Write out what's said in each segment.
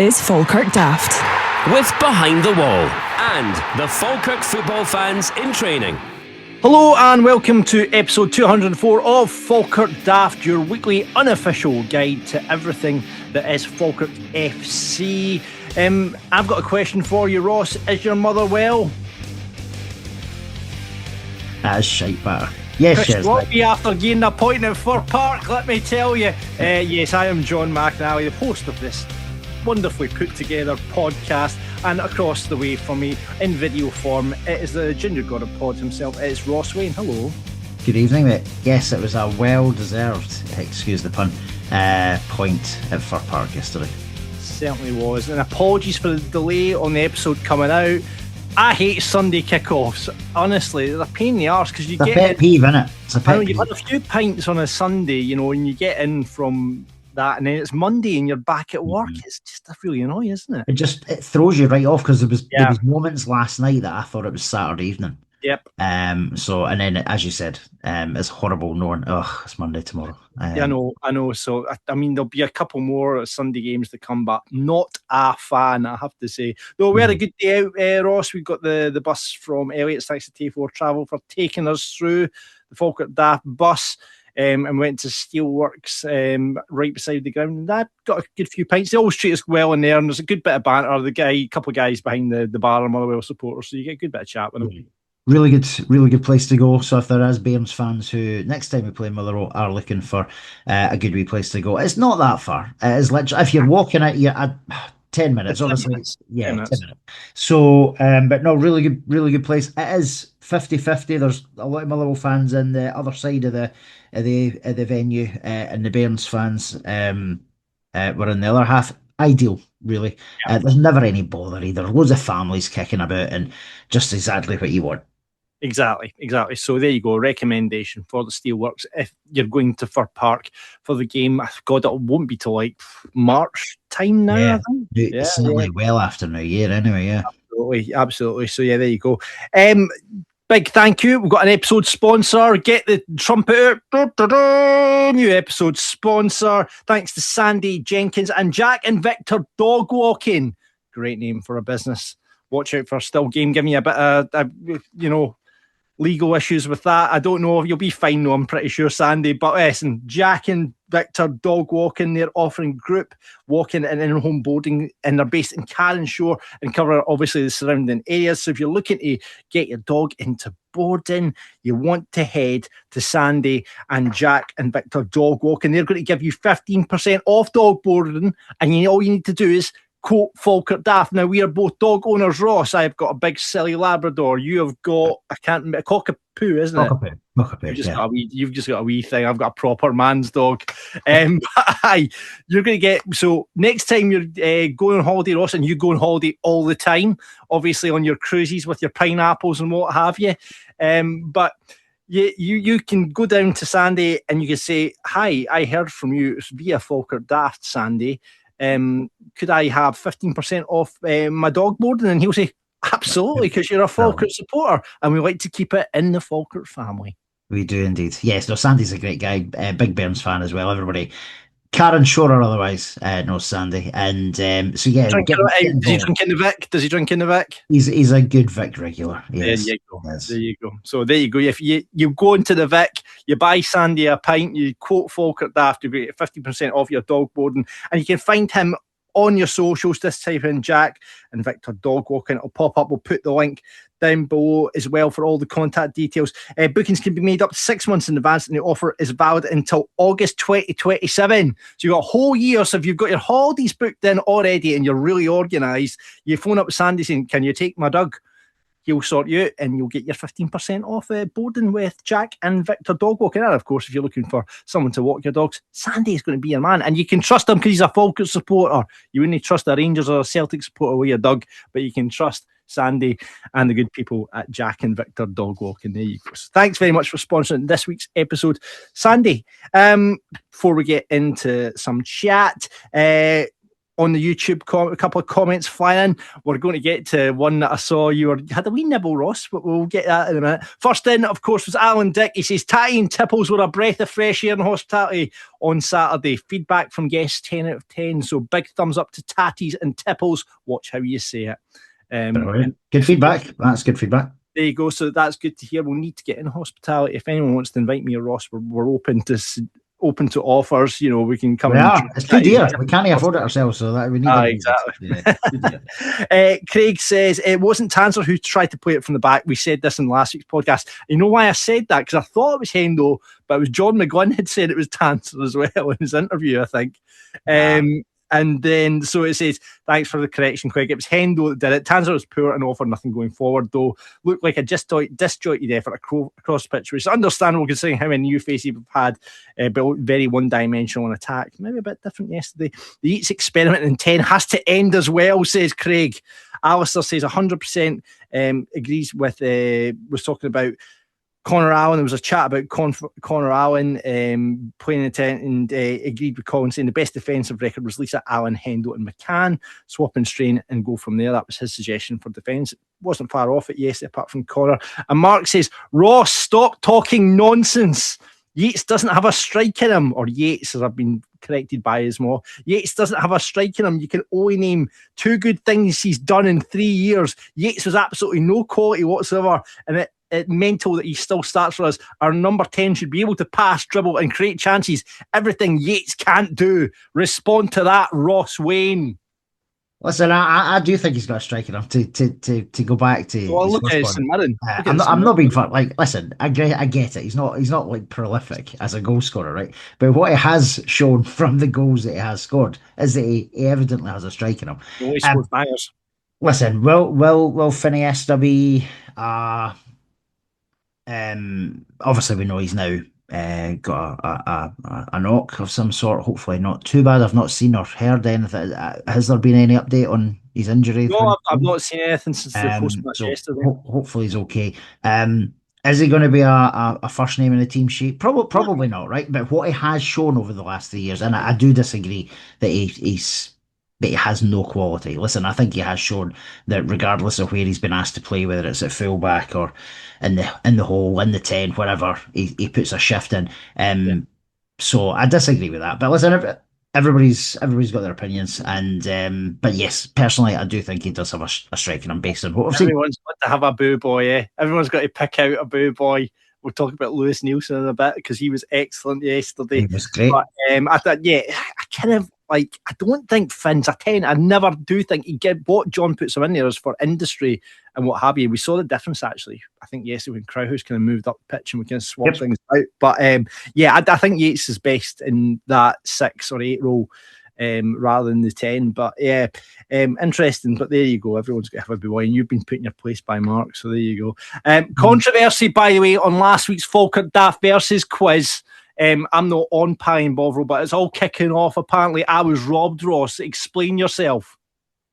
is Falkirk Daft. With Behind the Wall and the Falkirk football fans in training. Hello and welcome to episode 204 of Falkirk Daft, your weekly unofficial guide to everything that is Falkirk FC. I've got a question for you, Ross. Is your mother well? That is shite batter. Yes, Chris Robbie after gaining a point at Fir Park, let me tell you. Yes, I am John McNally, the host of this wonderfully put together podcast, and across the way from me in video form it is the ginger god of pod himself. It's Ross Wayne. Hello. Good evening, mate. Yes, it was a well deserved, excuse the pun, point at Fir Park yesterday. Certainly was, and apologies for the delay on the episode coming out. I hate Sunday kickoffs. Honestly, they're a pain in the arse because you it's get a pet peeve, isn't it? It's a pet peeve. You've had a few pints on a Sunday, and you get in from that, and then it's Monday and you're back at work. It's just really annoying, isn't it? It throws you right off because there was moments last night that I thought it was Saturday evening. Yep. So, and then as you said, it's horrible knowing it's Monday tomorrow. I know. So I mean, there'll be a couple more Sunday games to come back. Not a fan, I have to say. Though we had a good day out, Ross. We got the bus from Elliot's, thanks to T4 Travel for taking us through the Falkirk Daft bus. And went to Steelworks right beside the ground, and I got a good few pints. They always treat us well in there, and there's a good bit of banter. A couple of guys behind the bar are Motherwell supporters, so you get a good bit of chat with them. Really good place to go. So if there is Bairns fans who next time we play Motherwell are looking for a good wee place to go, it's not that far. It is literally, if you're walking it, you're at 10 minutes, honestly. 10 minutes. So, but no, really good place. It is 50-50. There's a lot of Motherwell fans in the other side of the venue, and the Bairns fans were in the other half. Ideal, really. There's never any bother either. Loads of families kicking about, and just exactly what you want. Exactly. So there you go. Recommendation for the Steelworks if you're going to Fir Park for the game. God, it won't be till like March time now. Yeah, I think. It's certainly well after New Year anyway. Yeah, absolutely. So yeah, there you go. Big thank you. We've got an episode sponsor. Get the trumpet out. New episode sponsor. Thanks to Sandy Jenkins and Jack and Victor Dog Walking. Great name for a business. Watch out for Still Game. Give me a bit of, legal issues with that. I don't know if you'll be fine though, I'm pretty sure, Sandy. But listen, Jack and Victor Dog Walking, they're offering group walking and in-home boarding, and they're based in Carnshaw and cover obviously the surrounding areas. So if you're looking to get your dog into boarding, you want to head to Sandy and Jack and Victor Dog Walking. They're going to give you 15% off dog boarding, and all you need to do is quote Falkirk Daft. Now, we are both dog owners, Ross. I've got a big silly Labrador. You have got a cockapoo, isn't it? Cockapoo, You've just got a wee thing. I've got a proper man's dog. You're going to get, so next time you're going on holiday, Ross, and you go on holiday all the time, obviously on your cruises with your pineapples and what have you, but you can go down to Sandy and you can say, hi, I heard from you. It's via Falkirk Daft, Sandy. Could I have 15% off my dog boarding? And he'll say, absolutely, because you're a Falkirk supporter and we like to keep it in the Falkirk family. We do indeed. Yes, no, Sandy's a great guy, big Bairns fan as well. Everybody, Karen Shore or otherwise, knows Sandy. And so yeah. Does he drink in the Vic? He's a good Vic regular. Yes. There you go. Yes. There you go. So there you go. If you go into the Vic, you buy Sandy a pint, you quote Falkirk Daft, you get 50% off your dog boarding, and you can find him on your socials. Just type in Jack and Victor Dog Walking. It'll pop up. We'll put the link down below as well for all the contact details. Bookings can be made up to 6 months in advance, and the offer is valid until August 2027. So you've got a whole year. So if you've got your holidays booked in already and you're really organised, you phone up Sandy saying, can you take my dog? He'll sort you out and you'll get your 15% off boarding with Jack and Victor Dog Walking. And of course, if you're looking for someone to walk your dogs, Sandy is going to be your man. And you can trust him because he's a Falkirk supporter. You wouldn't trust a Rangers or a Celtic supporter with your dog, but you can trust Sandy and the good people at Jack and Victor Dog Walking. There you go. So thanks very much for sponsoring this week's episode, Sandy. Before we get into some chat, on the YouTube, a couple of comments flying in. We're going to get to one that I saw you had a wee nibble, Ross, but we'll get that in a minute. First in, of course, was Alan Dick. He says, Tatty and Tipples were a breath of fresh air in hospitality on Saturday. Feedback from guests, 10 out of 10. So big thumbs up to Tatties and Tipples. Watch how you say it. Good feedback. That's good feedback. There you go. So that's good to hear. We'll need to get in hospitality. If anyone wants to invite me or Ross, we're open to offers. You know, we can come. It's good dear. We can't afford it ourselves, so that we need. Exactly. Craig says it wasn't Tanser who tried to play it from the back. We said this in last week's podcast. You know why I said that? Because I thought it was Hendo, but it was John McGlynn had said it was Tanser as well in his interview, I think. And then, so it says, thanks for the correction, Craig. It was Hendo that did it. Tanser was poor and offered nothing going forward, though. Looked like a disjointed effort across the pitch, which is understandable considering how many new faces we've had, but very one-dimensional in attack. Maybe a bit different yesterday. The Eats experiment in 10 has to end as well, says Craig. Alistair says 100% agrees with, was talking about Connor Allen. There was a chat about Connor Allen playing in 10 and agreed with Colin saying the best defensive record was Lisa, Allen, Hendo and McCann. Swap and strain and go from there. That was his suggestion for defence. Wasn't far off it yesterday apart from Connor. And Mark says, Ross, stop talking nonsense. Yates doesn't have a strike in him, or Yates, as I've been corrected by Ismo. Yates doesn't have a strike in him. You can only name 2 good things he's done in 3 years. Yates was absolutely no quality whatsoever, and it's mental that he still starts for us. Our number 10 should be able to pass, dribble and create chances. Everything Yates can't do. Respond to that, Ross Wayne. Listen, I do think he's got a strike in him to go back to. Well, look at St Mirren. I'm not being fun. Like, listen, I get it. He's not like prolific as a goal scorer, right? But what he has shown from the goals that he has scored is that he evidently has a strike in him. He always scores bangers. Listen, will Phineas be? Obviously, we know he's now got a knock of some sort. Hopefully, not too bad. I've not seen or heard anything. Has there been any update on his injury? No, I've not seen anything since the post-match yesterday. Hopefully, he's okay. Is he going to be a first name in the team sheet? Probably not, right? But what he has shown over the last 3 years, and I do disagree that he has no quality. Listen, I think he has shown that regardless of where he's been asked to play, whether it's at fullback or in the hole, in the 10, wherever, he puts a shift in. So I disagree with that. But listen, everybody's got their opinions, and but yes, personally, I do think he does have a strike in him based on what I've seen. Everyone's got to have a boo boy, eh? Everyone's got to pick out a boo boy. We'll talk about Lewis Nielsen in a bit because he was excellent yesterday. He was great. But I thought, I kind of I don't think Finn's a 10. I never do think what John puts him in there is for industry and what have you. We saw the difference actually. I think yesterday when Crowhouse kind of moved up the pitch and we kind of swapped things out. But I think Yates is best in that 6 or 8 role. Rather than the 10, but interesting. But there you go. Everyone's got to have a boy, and you've been put in your place by Mark. So there you go. Controversy, by the way, on last week's Falkirk Daft Versus quiz. I'm not on Pine Bovril, but it's all kicking off. Apparently, I was robbed. Ross, explain yourself.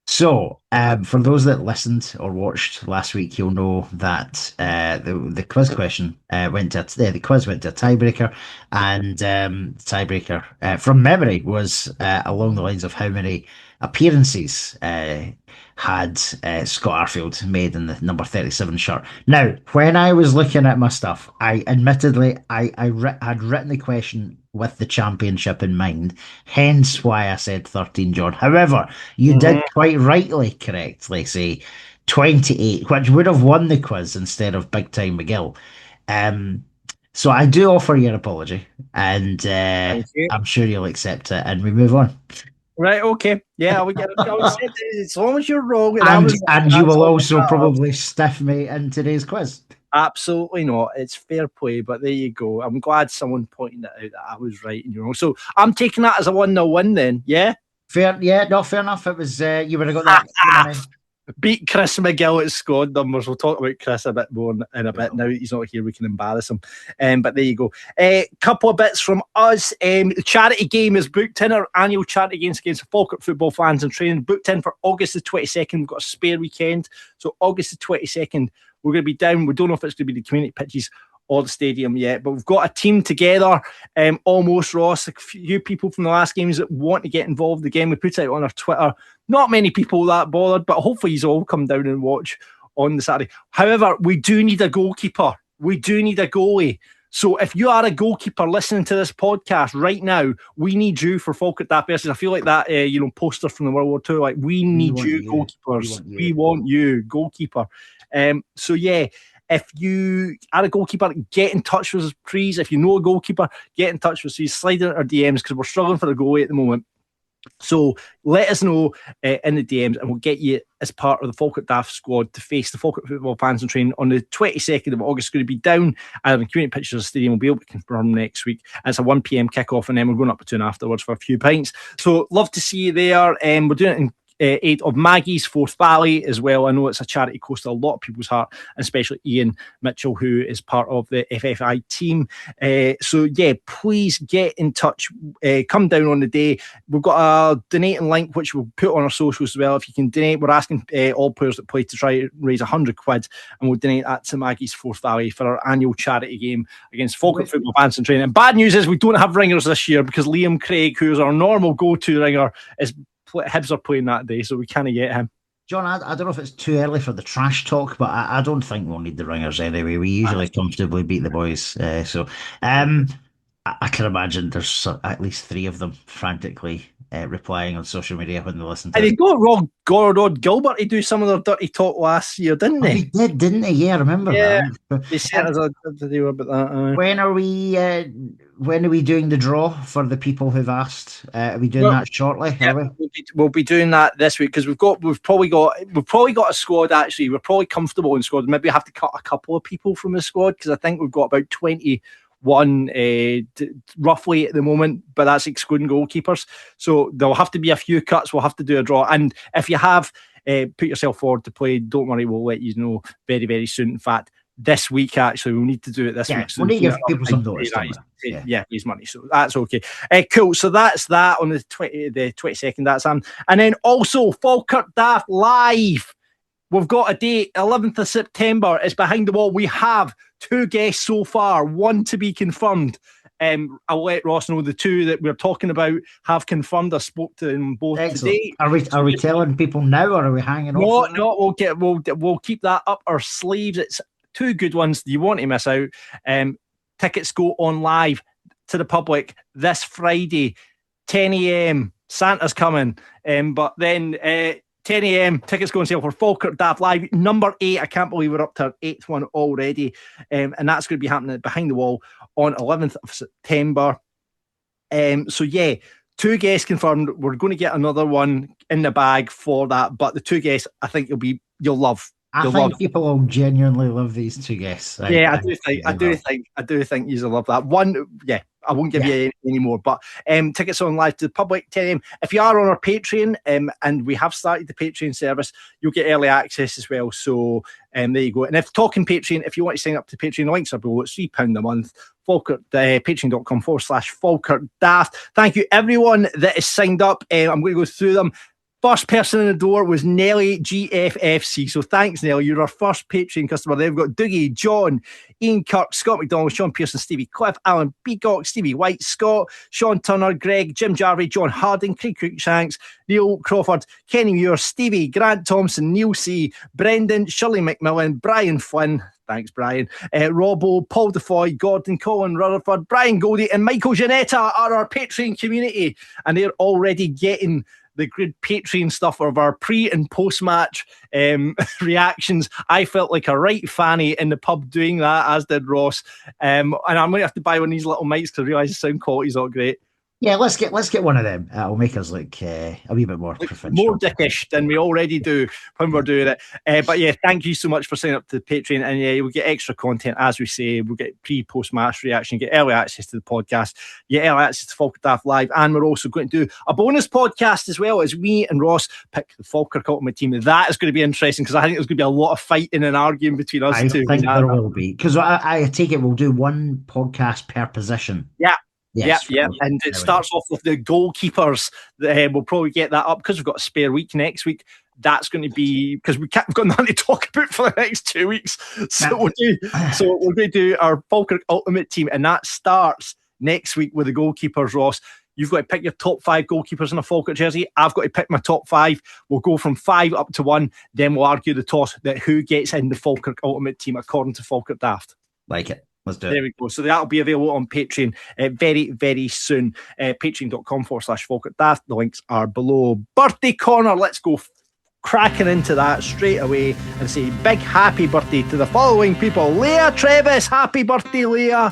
So, for those that listened or watched last week, you'll know that the quiz question went to a tiebreaker, and the tiebreaker from memory was along the lines of how many appearances had Scott Arfield made in the number 37 shirt. Now, when I was looking at my stuff, I admittedly had written the question with the championship in mind, hence why I said 13, John. However, you did quite rightly correctly say 28, which would have won the quiz instead of Big Time McGill. So I do offer you an apology, and I'm sure you'll accept it, and we move on. Right, okay. Yeah, we get it. As long as you're wrong. And you will also probably stiff me in today's quiz. Absolutely not. It's fair play, but there you go. I'm glad someone pointed it out that I was right and you're wrong. So I'm taking that as a 1-0 win then, yeah? Fair enough. It was, you would have got that. Beat Chris McGill at squad numbers. We'll talk about Chris a bit more in a bit. Now that he's not here, we can embarrass him. But there you go. Couple of bits from us. The charity game is booked in. Our annual charity games against the Falkirk football fans and training booked in for August the 22nd. We've got a spare weekend. So August the 22nd, we're going to be down. We don't know if it's going to be the community pitches or the stadium yet, but we've got a team together, almost, Ross. A few people from the last games that want to get involved again. We put it out on our Twitter. Not many people that bothered, but hopefully you'll all come down and watch on the Saturday. However, we do need a goalkeeper. We do need a goalie. So if you are a goalkeeper listening to this podcast right now, we need you for Falkirk Daft Versus. I feel like that poster from the World War II. Like, we need you, goalkeepers. We want you, goalkeeper. So yeah, if you are a goalkeeper, get in touch with us, please. If you know a goalkeeper, get in touch with us. Slide in our DMs because we're struggling for a goalie at the moment. So let us know in the DMs and we'll get you as part of the Falkirk Daft squad to face the Falkirk Football Fans and Training on the 22nd of August. It's going to be down at the Community Pictures Stadium. We'll be able to confirm next week. And it's a 1 p.m. kickoff, and then we're going up to 2 afterwards for a few pints. So love to see you there. We're doing it in aid of Maggie's Forth Valley as well. I know it's a charity close to a lot of people's heart, and especially Ian Mitchell, who is part of the FFI team. So yeah, please get in touch. Come down on the day. We've got a donating link which we'll put on our socials as well. If you can donate, we're asking all players that play to try to raise £100, and we'll donate that to Maggie's Forth Valley for our annual charity game against Falkirk Football Fans and Training. And bad news is we don't have ringers this year because Liam Craig, who's our normal go-to ringer, is Hibs are playing that day, so we can't get him. John, I don't know if it's too early for the trash talk, but I don't think we'll need the ringers anyway. We usually comfortably beat the boys. I can imagine there's at least 3 of them frantically replying on social media when they listen to it. They got Rod Gilbert to do some of their dirty talk last year, didn't they? They did, didn't they? Yeah, I remember that. They sent us a video about that. When are we doing the draw for the people who've asked? Are we doing that shortly? Yeah, we'll be doing that this week because we've probably got a squad. Actually, we're probably comfortable in squad. Maybe have to cut a couple of people from the squad because I think we've got about 21 roughly at the moment, but that's excluding goalkeepers. So there'll have to be a few cuts. We'll have to do a draw, and if you have put yourself forward to play, don't worry, we'll let you know very, very soon. In fact, this week actually, we'll need to do it this week. So we'll need to give people some notice. Raise money, so that's okay. Cool. So that's that on the 22nd. That's and then also Falkirk Daft Live. We've got a date, 11th of September. It's behind the wall. We have 2 guests so far, 1 to be confirmed. I'll let Ross know the 2 that we're talking about have confirmed. I spoke to them both today. Are we telling people now, or are we hanging off? No. We'll keep that up our sleeves. It's 2 good ones. You want to miss out? Tickets go on live to the public this Friday, 10 a.m. Santa's coming, but then 10 a.m. tickets go on sale for Falkirk Daft Live number 8. I can't believe we're up to our 8th one already, and that's going to be happening behind the wall on 11th of September. So yeah, 2 guests confirmed. We're going to get another one in the bag for that, but the 2 guests I think you'll love. I think people will genuinely love these 2 guests. I do think you'll love that one. Yeah, I won't give you any more, but tickets on live to the public, 10 a.m. If you are on our Patreon, and we have started the Patreon service, you'll get early access as well. So there you go. And if talking Patreon, if you want to sign up to Patreon, the links are below. It's £3 a month. Falkirk, patreon.com/Falkirk Daft. Thank you everyone that is signed up. I'm going to go through them. First person in the door was Nelly GFFC. So thanks, Nelly. You're our first Patreon customer. Then we've got Dougie, John, Ian Kirk, Scott McDonald, Sean Pearson, Stevie Cliff, Alan Peacock, Stevie White, Scott, Sean Turner, Greg, Jim Jarvie, John Harding, Craig Cruikshanks, Neil Crawford, Kenny Muir, Stevie, Grant Thompson, Neil C, Brendan, Shirley McMillan, Brian Flynn. Thanks, Brian. Robbo, Paul Defoy, Gordon, Colin Rutherford, Brian Goldie, and Michael Janetta are our Patreon community. And they're already getting the good Patreon stuff of our pre and post match reactions. I felt like a right fanny in the pub doing that, as did Ross. And I'm going to have to buy one of these little mics because I realise the sound quality's not great. Yeah, let's get one of them. It'll make us look a wee bit more professional. More dickish than we already do when we're doing it. But yeah, thank you so much for signing up to Patreon. And yeah, we'll get extra content, as we say. We'll get pre-post match reaction, get early access to the podcast, get early access to Falkirk Daft Live, and we're also going to do a bonus podcast as well as me and Ross pick the Falkirk Ultimate Team. That is going to be interesting because I think there's going to be a lot of fighting and arguing between us two. I think there will be, because I take it we'll do one podcast per position. Yeah. Yes, yeah. And it starts off with the goalkeepers. We'll probably get that up because we've got a spare week next week. That's going to be because we've got nothing to talk about for the next 2 weeks. So we're going to do our Falkirk Ultimate Team, and that starts next week with the goalkeepers, Ross. You've got to pick your top 5 goalkeepers in a Falkirk jersey. I've got to pick my top 5. We'll go from 5 up to 1. Then we'll argue the toss that who gets in the Falkirk Ultimate Team according to Falkirk Daft. Like it. Let's do it. There we go. So that'll be available on Patreon very, very soon. Patreon.com/Falkirk Daft. The links are below. Birthday corner. Let's go cracking into that straight away and say big happy birthday to the following people. Leah Travis. Happy birthday, Leah.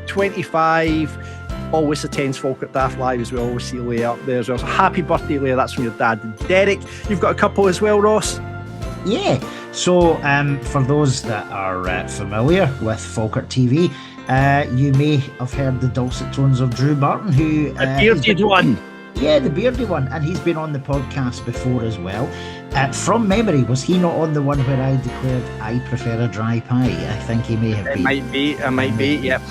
25. Always attends Falkirk Daft Live as well. Always see Leah up there as well. So happy birthday, Leah. That's from your dad, Derek. You've got a couple as well, Ross. Yeah. So for those that are familiar with Falkirk TV, you may have heard the dulcet tones of Drew Martin, who the bearded one. Yeah, the bearded one, and he's been on the podcast before as well. From memory, was he not on the one where I declared I prefer a dry pie? I think he may have been. It might be, yep.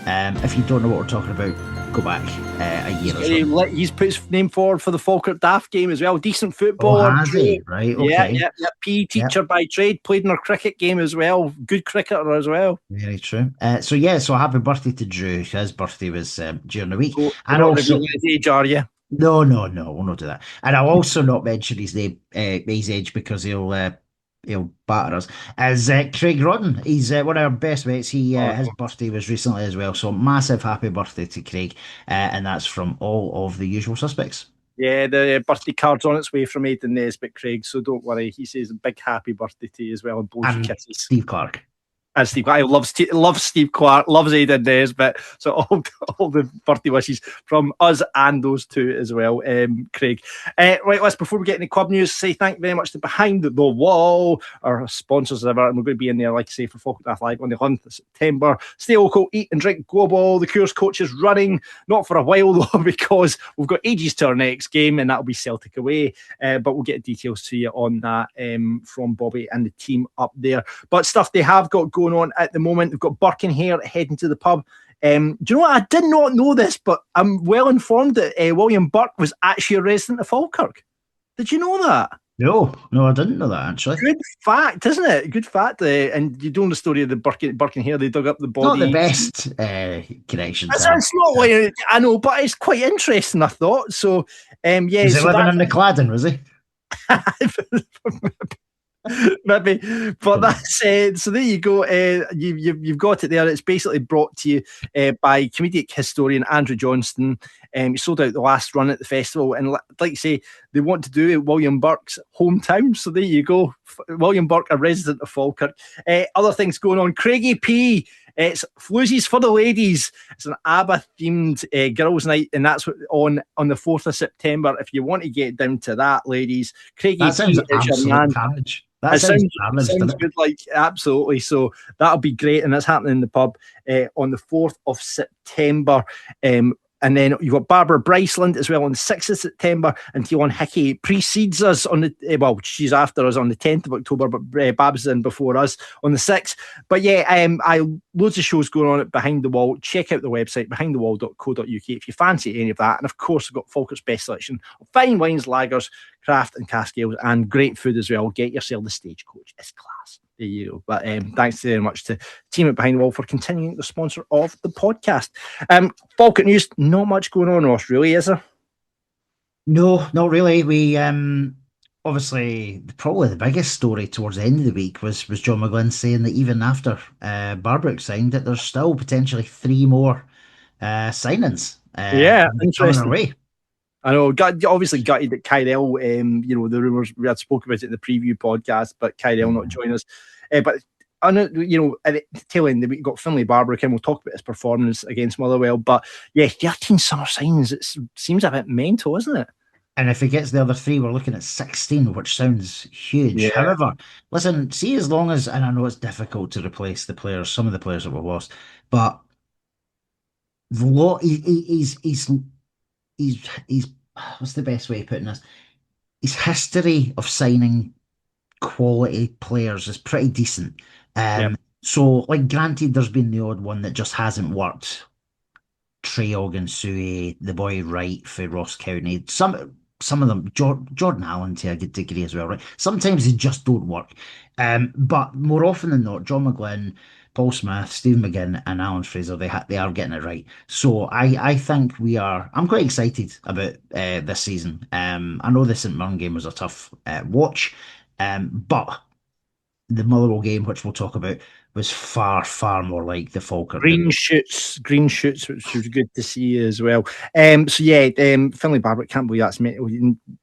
If you don't know what we're talking about, go back a year or so. He's put his name forward for the Falkirk Daft game as well. Decent footballer. Oh, has he? Right, okay. Yeah. PE teacher by trade. Played in our cricket game as well. Good cricketer as well. Very true. So happy birthday to Drew. His birthday was during the week. And also, his age, are you? No, we'll not do that. And I'll also not mention his name, his age, because he'll batter us. As Craig Rodden, he's one of our best mates. His birthday was recently as well. So massive happy birthday to Craig, and that's from all of the usual suspects. Yeah, the birthday card's on its way from Aidan Nesbitt, Craig. So don't worry. He says a big happy birthday to you as well, and blows you kisses. Steve Clark. And Steve, I loves Steve Clark, loves Aidan Nesbitt. So all the birthday wishes from us and those two as well, Craig. Right, let's, before we get into club news, say thank you very much to Behind the Wall, our sponsors ever, and we're going to be in there, like I say, for Falkirk Daft Live on the 11th of September. Stay local, eat and drink global. The course coach is running, not for a while though, because we've got ages to our next game, and that'll be Celtic away. But we'll get details to you on that from Bobby and the team up there. But stuff they have got going on at the moment. They've got Birkenhead heading to the pub. Do you know what? I did not know this, but I'm well informed that William Burke was actually a resident of Falkirk. Did you know that? No, I didn't know that, actually. Good fact, isn't it? Good fact. And you don't know the story of the Birkenhead. They dug up the body. Not the best connection. It's not like, I know, but it's quite interesting, I thought. So, yeah. Was he living in the cladding, was he? Maybe, but that's so there you go. You've got it there. It's basically brought to you by comedic historian Andrew Johnston. He sold out the last run at the festival, and like you say, they want to do it William Burke's hometown. So there you go, William Burke, a resident of Falkirk. Other things going on. Craigie P. It's Floozies for the Ladies. It's an ABBA themed girls' night, and that's on the 4th of September. If you want to get down to that, ladies, Craigie that sounds P is your man. Carnage. That sounds good, like absolutely. So that'll be great, and that's happening in the pub on the 4th of September. And then you've got Barbara Bryceland as well on the 6th of September, and Tion Hickey precedes us on the, she's after us on the 10th of October, but Babs in before us on the 6th. But yeah, loads of shows going on at Behind the Wall. Check out the website, behindthewall.co.uk, if you fancy any of that. And of course, we've got Falkirk's best selection of fine wines, lagers, craft and cask ales, and great food as well. Get yourself the Stagecoach. It's class. There you go. But thanks very much to the team at Behind the Wall for continuing the sponsor of the podcast. Falkirk news, not much going on, Ross, really, is there? No, not really. We obviously probably the biggest story towards the end of the week was John McGlynn saying that even after Barbrook signed, that there's still potentially 3 more signings. Interesting. Away. I know, obviously gutted that Kyrell, the rumours, we had spoken about it in the preview podcast, but Kyrell not join us. But I know, at the tail end, we got Finlay Barbrook in. We'll talk about his performance against Motherwell. But yeah, 13 summer signings, it seems a bit mental, isn't it? And if he gets the other 3, we're looking at 16, which sounds huge. Yeah. However, listen, see, as long as, and I know it's difficult to replace the players, some of the players that were lost, but he's what's the best way of putting this? His history of signing quality players is pretty decent. So, like, granted, there's been the odd one that just hasn't worked. Treog and Suey, the boy Wright for Ross County. Some some of them, Jordan Allen to a good degree as well, right? Sometimes they just don't work. But more often than not, John McGlynn, Paul Smith, Steve McGinn, and Alan Fraser, they are getting it right. So I think I'm quite excited about this season. I know the St Mirren game was a tough watch, but the Motherwell game, which we'll talk about, was far, far more like the Falkirk. Green shoots, which was good to see as well. Finlay Barback, can't believe that's meant.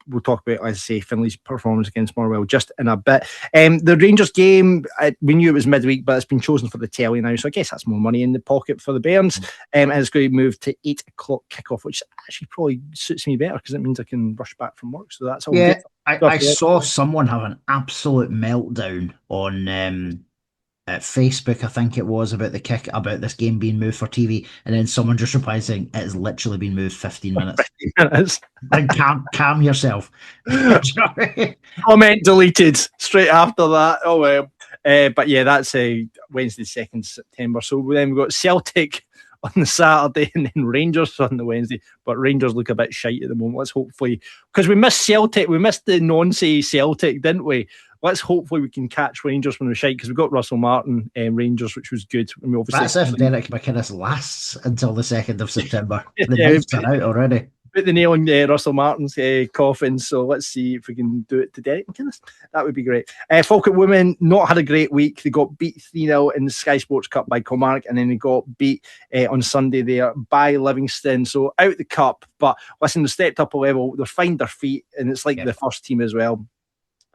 We'll talk about, as I say, Finlay's performance against Motherwell just in a bit. The Rangers game, we knew it was midweek, but it's been chosen for the telly now, so I guess that's more money in the pocket for the Bairns. And it's going to move to 8 o'clock kickoff, which actually probably suits me better because it means I can rush back from work. So that's all. Yeah, I saw someone have an absolute meltdown on at Facebook, I think it was, about this game being moved for TV, and then someone just replied saying it has literally been moved 15 minutes. 15 minutes. Like, calm yourself. Comment deleted straight after that. Oh well. But yeah, that's Wednesday, 2nd September. So then we've got Celtic on the Saturday and then Rangers on the Wednesday. But Rangers look a bit shite at the moment. Let's hopefully, because we missed Celtic, we missed the non-say Celtic, didn't we? Let's hopefully we can catch Rangers when we're shite, because we've got Russell Martin Rangers, which was good. I mean, obviously, that's if Derek McInnes lasts until the 2nd of September. The knives are out already. Put the nail on Russell Martin's coffin, so let's see if we can do it to Derek McInnes. That would be great. Falkirk women not had a great week. They got beat 3-0 in the Sky Sports Cup by Kilmarnock, and then they got beat on Sunday there by Livingston. So out the cup, but listen, they stepped up a level. They've found their feet, and it's like the first team as well.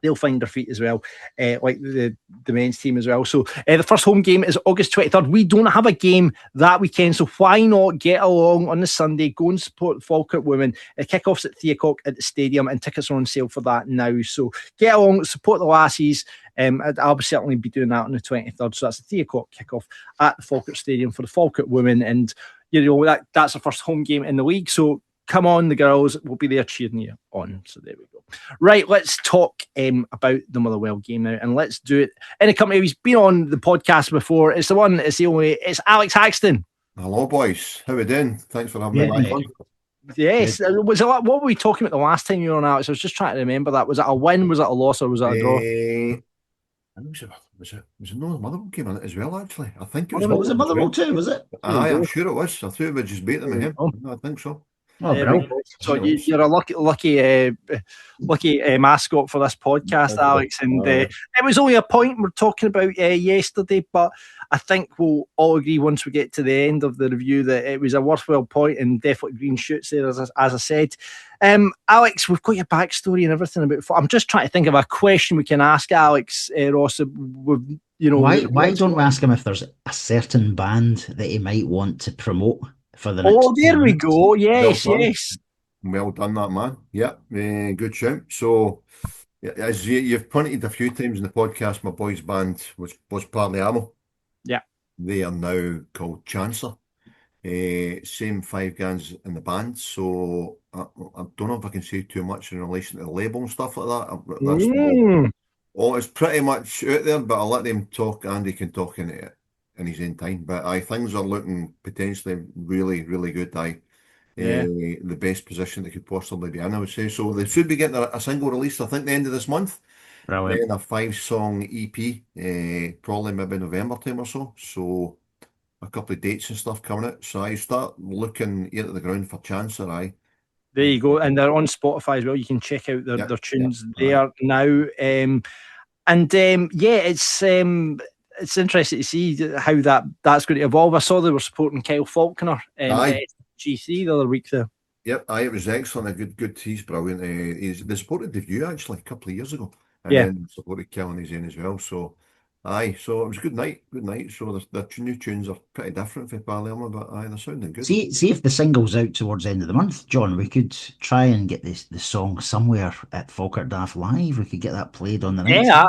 They'll find their feet as well, like the men's team as well. So the first home game is August 23rd. We don't have a game that weekend, so why not get along on the Sunday, go and support Falkirk women. Kick-off's at 3 o'clock at the stadium, and tickets are on sale for that now. So get along, support the lassies. I'll certainly be doing that on the 23rd. So that's a 3 o'clock kick-off at the Falkirk Stadium for the Falkirk women. And that's the first home game in the league. So come on, the girls will be there cheering you on. So there we go. Right, let's talk about the Motherwell game now, and let's do it in a company. He's been on the podcast before. It's Alex Haxton. Hello, boys. How are we doing? Thanks for having me on. Yes. What were we talking about the last time you were on, Alex? I was just trying to remember that. Was it a win? Was it a loss? Or was it a draw? I think was it another Motherwell game in it as well, actually. I think it was. Was it Motherwell too, was it? Aye, I'm sure it was. I thought we just beat them again. No, I think so. So you're a lucky mascot for this podcast, Alex. And it was only a point we're talking about yesterday, but I think we'll all agree once we get to the end of the review that it was a worthwhile point, and definitely green shoots there, as I said. Alex, we've got your backstory and everything about. I'm just trying to think of a question we can ask Alex Ross. Why don't we ask him if there's a certain band that he might want to promote for the next? There we go. Yes. Well done, that man. Yeah, good shout. So, as you've pointed a few times in the podcast, my boys' band was partly Ammo. Yeah. They are now called Chancer. Same 5 guys in the band. So, I don't know if I can say too much in relation to the label and stuff like that. It's pretty much out there, but I'll let them talk. Andy can talk in his own time. But things are looking potentially really, really good. The best position they could possibly be in, I would say. So they should be getting a single release, I think, the end of this month. Brilliant. Then a 5-song EP, probably maybe November time or so. So a couple of dates and stuff coming out. So I start looking ear to the ground for Chancer. There you go, and they're on Spotify as well. You can check out their tunes there now. It's interesting to see how that's going to evolve. I saw they were supporting Kyle Faulkner GC the other week there. Yep, it was excellent. A good. He's brilliant. They supported The View actually a couple of years ago, and then supported Kel and his own as well. So, so it was a good night. So the new tunes are pretty different for Palermo, but they're sounding good. See if the single's out towards the end of the month, John. We could try and get the song somewhere at Falkirk Daft Live. We could get that played on the night. Yeah,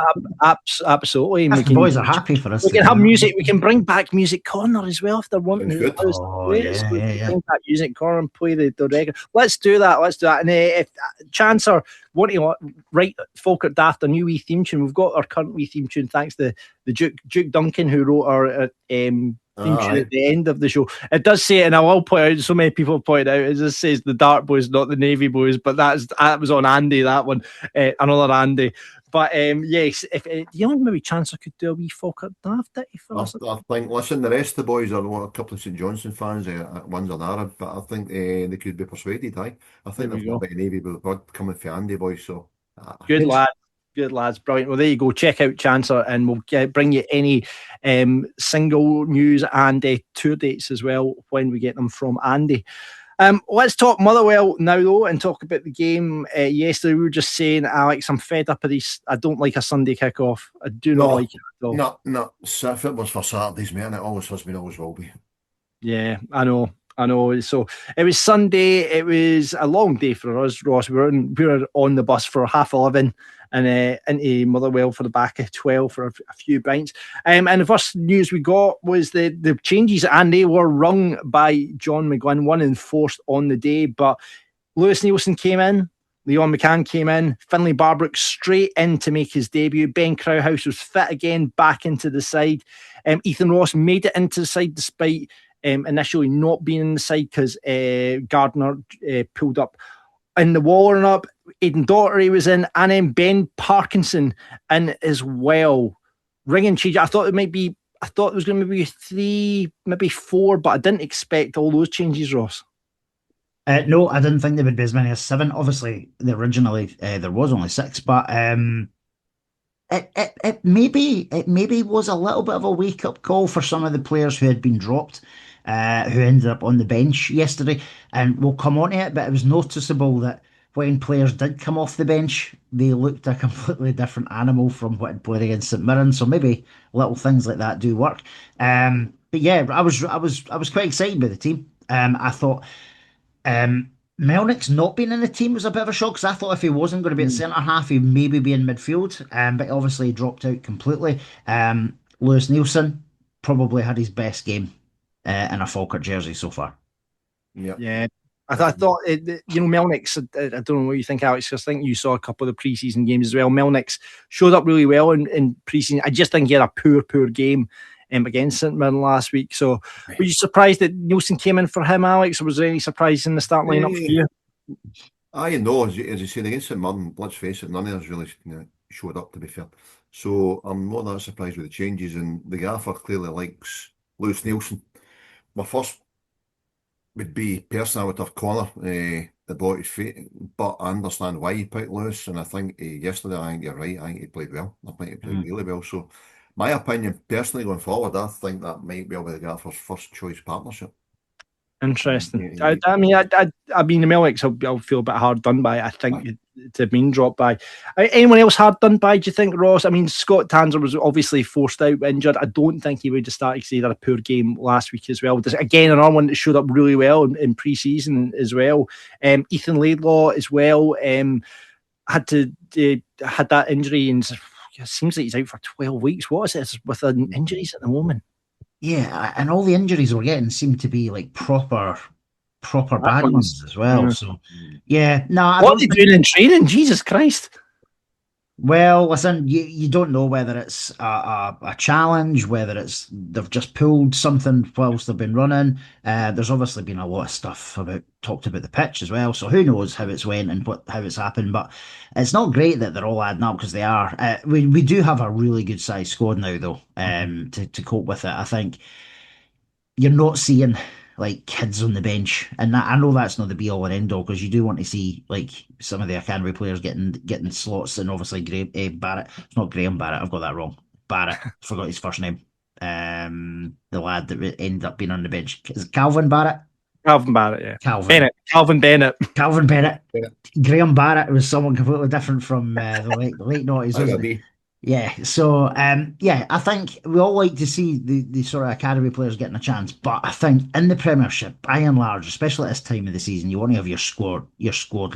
absolutely. The boys are happy for us. We can have music. We can bring back Music Corner as well if they're wanting to. Bring back Music Corner and play the record. Let's do that. And if Chancer want to write Falkirk Daft a new wee theme tune, we've got our current wee theme tune thanks to the Duke Duncan, who wrote our theme tune at the end of the show. It does say it, and I will point out, so many people point out, it just says the Dart Boys, not the Navy Boys, but that was on Andy, that one, another Andy. But yes, if you know, maybe Chancellor could do a wee Falkirk Daft for us. I think, listen, the rest of the boys are a couple of St Johnson fans, one's an Arab, but I think they could be persuaded. I think they've got a bit of Navy with blood coming for Andy boys. So good lads, brilliant. Well, there you go. Check out Chancellor, and we'll bring you any single news and tour dates as well when we get them from Andy. Let's talk Motherwell now, though, and talk about the game yesterday. We were just saying, Alex, I'm fed up of these. I don't like a Sunday kick-off. I do not like it at all. No. If it was for Saturdays, man, it always has been, always will be. Yeah, I know. So it was Sunday. It was a long day for us, Ross. We were on the bus for 11:30 and into Motherwell for the back of 12 for a few pints. And the first news we got was the changes, and they were rung by John McGlynn, one enforced on the day. But Lewis Nielsen came in, Leon McCann came in, Finlay Barbrook straight in to make his debut. Ben Crowhouse was fit again, back into the side. Ethan Ross made it into the side despite initially not being in the side because Gardner pulled up in the warming up. Aidan Daugherty was in, and then Ben Parkinson in as well. Ringing change. I thought there was going to be 3, maybe 4, but I didn't expect all those changes, Ross. No, I didn't think there would be as many as 7. Obviously, originally there was only 6, but it maybe was a little bit of a wake up call for some of the players who had been dropped, who ended up on the bench yesterday. And we'll come on to it, but it was noticeable that when players did come off the bench, they looked a completely different animal from what had played against St Mirren. So maybe little things like that do work. But yeah, I was quite excited by the team. I thought Melnick's not being in the team was a bit of a shock, because I thought if he wasn't going to be at centre half, he'd maybe be in midfield. But obviously he dropped out completely. Lewis Nielsen probably had his best game in a Falkirk jersey so far. Yeah. I thought, Melnick's, I don't know what you think, Alex, because I think you saw a couple of the pre-season games as well. Melnick's showed up really well in pre-season. I just think he had a poor game against St Mirren last week. So were you surprised that Nielsen came in for him, Alex, or was there any surprise in the start lineup for you? I know, as you said, against St Mirren, let's face it, none of us really showed up, to be fair. So I'm not that surprised with the changes, and the gaffer clearly likes Lewis Nielsen. My first would be, personally, I would have Connor at his feet, but I understand why he picked Lewis, and I think yesterday, I think you're right, I think he played well. I think he played really well. So my opinion, personally, going forward, I think that might well be the gaffer's first choice partnership. Interesting. I mean, the Melnick's I'll feel a bit hard done by. I think to have been dropped by. Anyone else hard done by, do you think, Ross? I mean, Scott Tanser was obviously forced out, injured. I don't think he would have started because he had a poor game last week as well. Again, another one that showed up really well in pre-season as well. Ethan Laidlaw as well had that injury, and it seems like he's out for 12 weeks. What is it with injuries at the moment? Yeah, and all the injuries we're getting seem to be like proper bad ones as well. Yeah. So, yeah, no. What are they doing in training? Jesus Christ. Well, listen, you don't know whether it's a challenge, whether it's they've just pulled something whilst they've been running. There's obviously been a lot of stuff talked about the pitch as well, so who knows how it's went and how it's happened. But it's not great that they're all adding up, because they are. We do have a really good sized squad now, though, to cope with it. I think you're not seeing like kids on the bench, and I know that's not the be all and end all, because you do want to see like some of the academy players getting slots, and obviously Barrett. It's not Graham Barrett. I've got that wrong. Barrett. Forgot his first name. The lad that ended up being on the bench. Is it Calvin Barrett? Calvin Barrett, yeah. Calvin Bennett. Graham Barrett was someone completely different from the late noughties, wasn't he? Yeah, so I think we all like to see the sort of academy players getting a chance, but I think in the Premiership, by and large, especially at this time of the season, you want to have your squad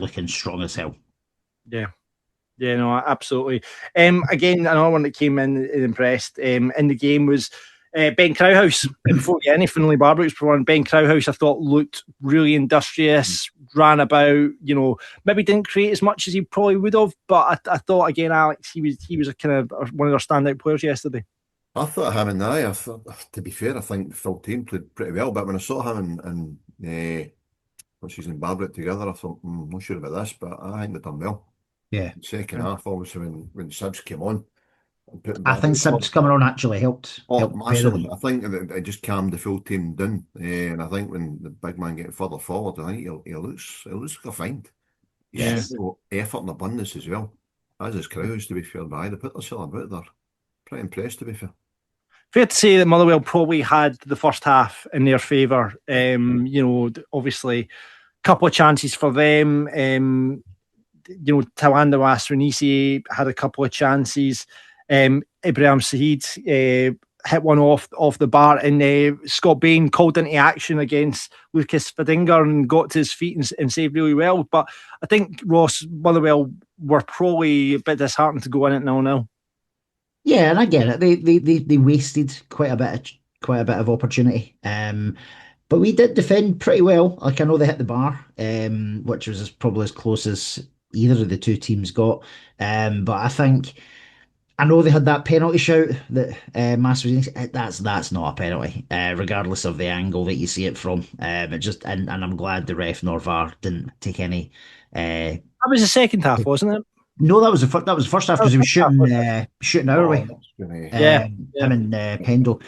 looking strong as hell. Yeah, no, absolutely. Again, another one that came in and impressed in the game was Ben Crowhouse. Before we get any Finlay Barbrook's for one, Ben Crowhouse I thought looked really industrious, ran about, maybe didn't create as much as he probably would have, but I thought again, Alex, he was a kind of one of their standout players yesterday. I thought him and I thought, to be fair, I think the full team played pretty well. But when I saw him and when she's in Barbara together, I thought, not sure about this, but I think they've done well. Yeah. Second half, obviously, when Sibs came on and put I think Bradley Sibs forward. coming on actually helped Oh, prepare massively. them. I think it just calmed the full team down. And I think when the big man getting further forward, I think he looks like a find. He's Yeah. showing effort and abundance as well. As his crowds, to be fair, but they put themselves about there. Pretty impressed, to be fair. Fair to say that Motherwell probably had the first half in their favour. Obviously, a couple of chances for them. Tawanda Wasranisi had a couple of chances. Ibrahim Saeed hit one off the bar, and Scott Bain called into action against Lucas Fadinger and got to his feet and saved really well. But I think Ross Motherwell were probably a bit disheartened to go in at 0-0. Yeah, and I get it. They wasted quite a bit of opportunity. But we did defend pretty well. Like I know they hit the bar, which was probably as close as either of the two teams got. But I know they had that penalty shout that Masters. That's not a penalty, regardless of the angle that you see it from. And I'm glad the ref nor VAR didn't take any. That was the second half, wasn't it? No, that was the first half because he was shooting our way. That's gonna, Yeah. Him and Hendo.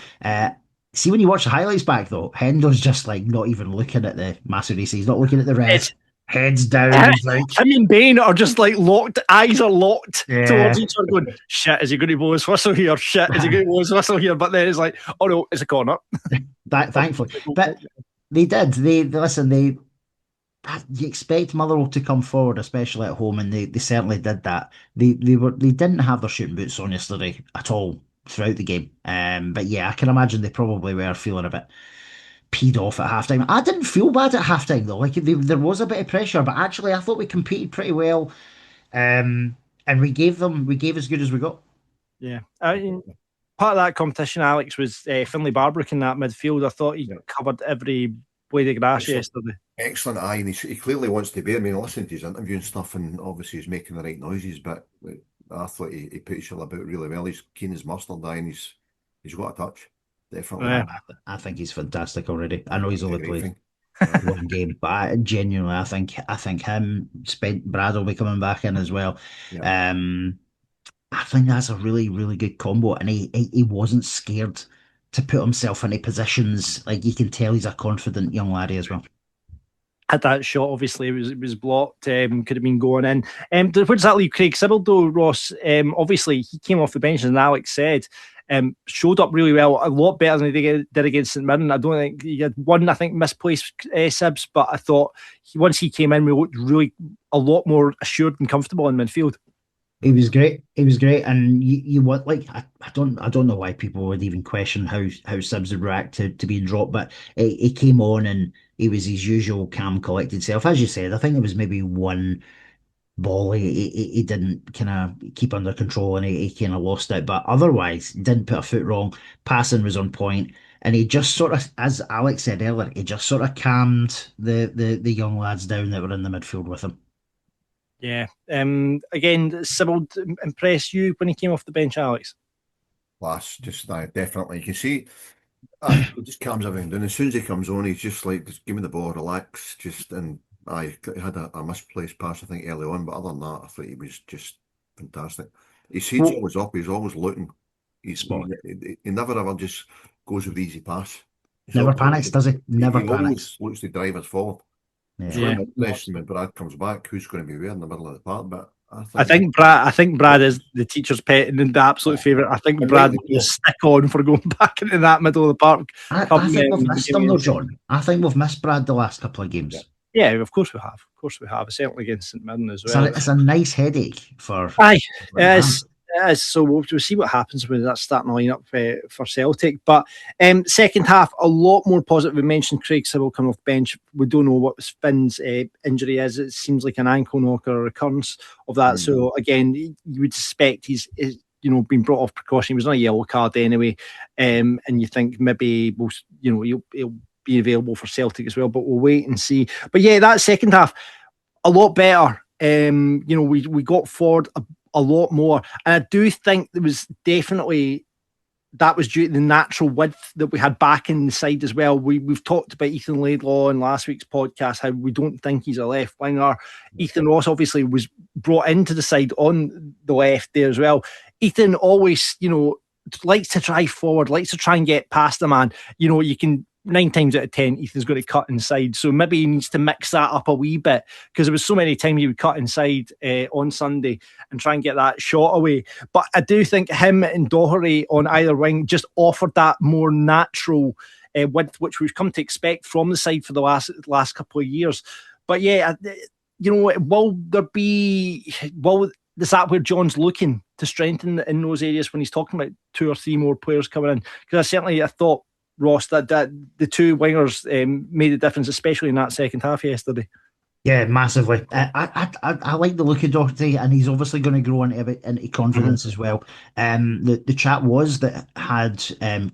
See when you watch the highlights back though, Hendo's just like not even looking at the Massarisi. He's not looking at the red. Heads down. He's like, I mean, Bain are just like locked, eyes are locked Yeah. towards each other, going, shit, is he going to blow his whistle here? Shit, is he going to blow his whistle here? But then it's like, oh no, it's a corner. thankfully, but they did. They listen. You expect Motherwell to come forward, especially at home, and they certainly did that. They didn't have their shooting boots on yesterday at all throughout the game. But yeah, I can imagine they probably were feeling a bit peed off at halftime. I didn't feel bad at halftime though. Like there was a bit of pressure, but actually I thought we competed pretty well. And we gave as good as we got. Yeah. Part of that competition, Alex, was Finlay Barbrick in that midfield. I thought he covered every blade of grass yesterday. excellent eye, and he clearly wants to be. I mean, I listened to his interview and stuff, and obviously he's making the right noises, but I thought he put his about really well. He's keen as mustard, and he's got a touch. Definitely. Yeah. I think he's fantastic already. I know he's only played thing. one game, but genuinely, I think him, Brad will be coming back in as well. Yeah. I think that's a really, really good combo, and he wasn't scared to put himself into positions. Like you can tell, he's a confident young laddie as well. Had that shot, obviously, it was blocked, could have been going in. Where does that leave Craig Sibbald, though, Ross? Obviously, he came off the bench, and Alex said, showed up really well, a lot better than he did against St Mirren. I don't think he had one, misplaced Sibs, but I thought once he came in, we looked really a lot more assured and comfortable in midfield. He was great. And you want I don't know why people would even question how Sibs would react to being dropped, but he came on and he was his usual calm, collected self. As you said, I think there was maybe one ball he didn't kind of keep under control and he kind of lost it, but otherwise didn't put a foot wrong. Passing was on point, and he just sort of, as Alex said earlier, he just sort of calmed the young lads down that were in the midfield with him. Yeah. Again, Sibbald impressed you when he came off the bench, Alex? Class, just definitely. You can see it just calms everything down. As soon as he comes on, he's just like, just give me the ball, relax. He had a misplaced pass, I think, early on, but other than that, I thought he was just fantastic. His head's always up, he's always looking. He never ever just goes with easy pass. Never panics, does he? Never he panics. Always looks to drive us forward. Yeah. Interesting when Brad comes back, who's going to be where in the middle of the park, but I think Brad is the teacher's pet and the absolute favourite. I think Brad will stick on for going back into that middle of the park. I think we've missed him though, John. I think we've missed Brad the last couple of games. Yeah, of course we have. Certainly against St Mirren as well. It's a nice headache for. Aye, it is. So we'll see what happens when that's starting to line up for Celtic. But second half, a lot more positive. We mentioned Craig Sibbald coming off the bench. We don't know what Finn's injury is. It seems like an ankle knock or a recurrence of that. So again, you would suspect he's been brought off precaution. He was on a yellow card anyway, and you think maybe he'll be available for Celtic as well. But we'll wait and see. But yeah, that second half, a lot better. We got forward a lot more, and I do think there was definitely that was due to the natural width that we had back in the side as well. We've talked about Ethan Laidlaw in last week's podcast, how we don't think he's a left winger. Ethan Ross obviously was brought into the side on the left there as well. Ethan always, likes to drive forward, likes to try and get past the man. You can 9 times out of 10, Ethan's going to cut inside. So maybe he needs to mix that up a wee bit, because there was so many times he would cut inside on Sunday and try and get that shot away. But I do think him and Doherty on either wing just offered that more natural width, which we've come to expect from the side for the last couple of years. But yeah, will is that where John's looking to strengthen in those areas when he's talking about 2 or 3 more players coming in? Because I thought, Ross, that the 2 wingers made a difference, especially in that second half yesterday. Yeah, massively. I like the look of Doherty, and he's obviously going to grow into confidence as well. The chat was that had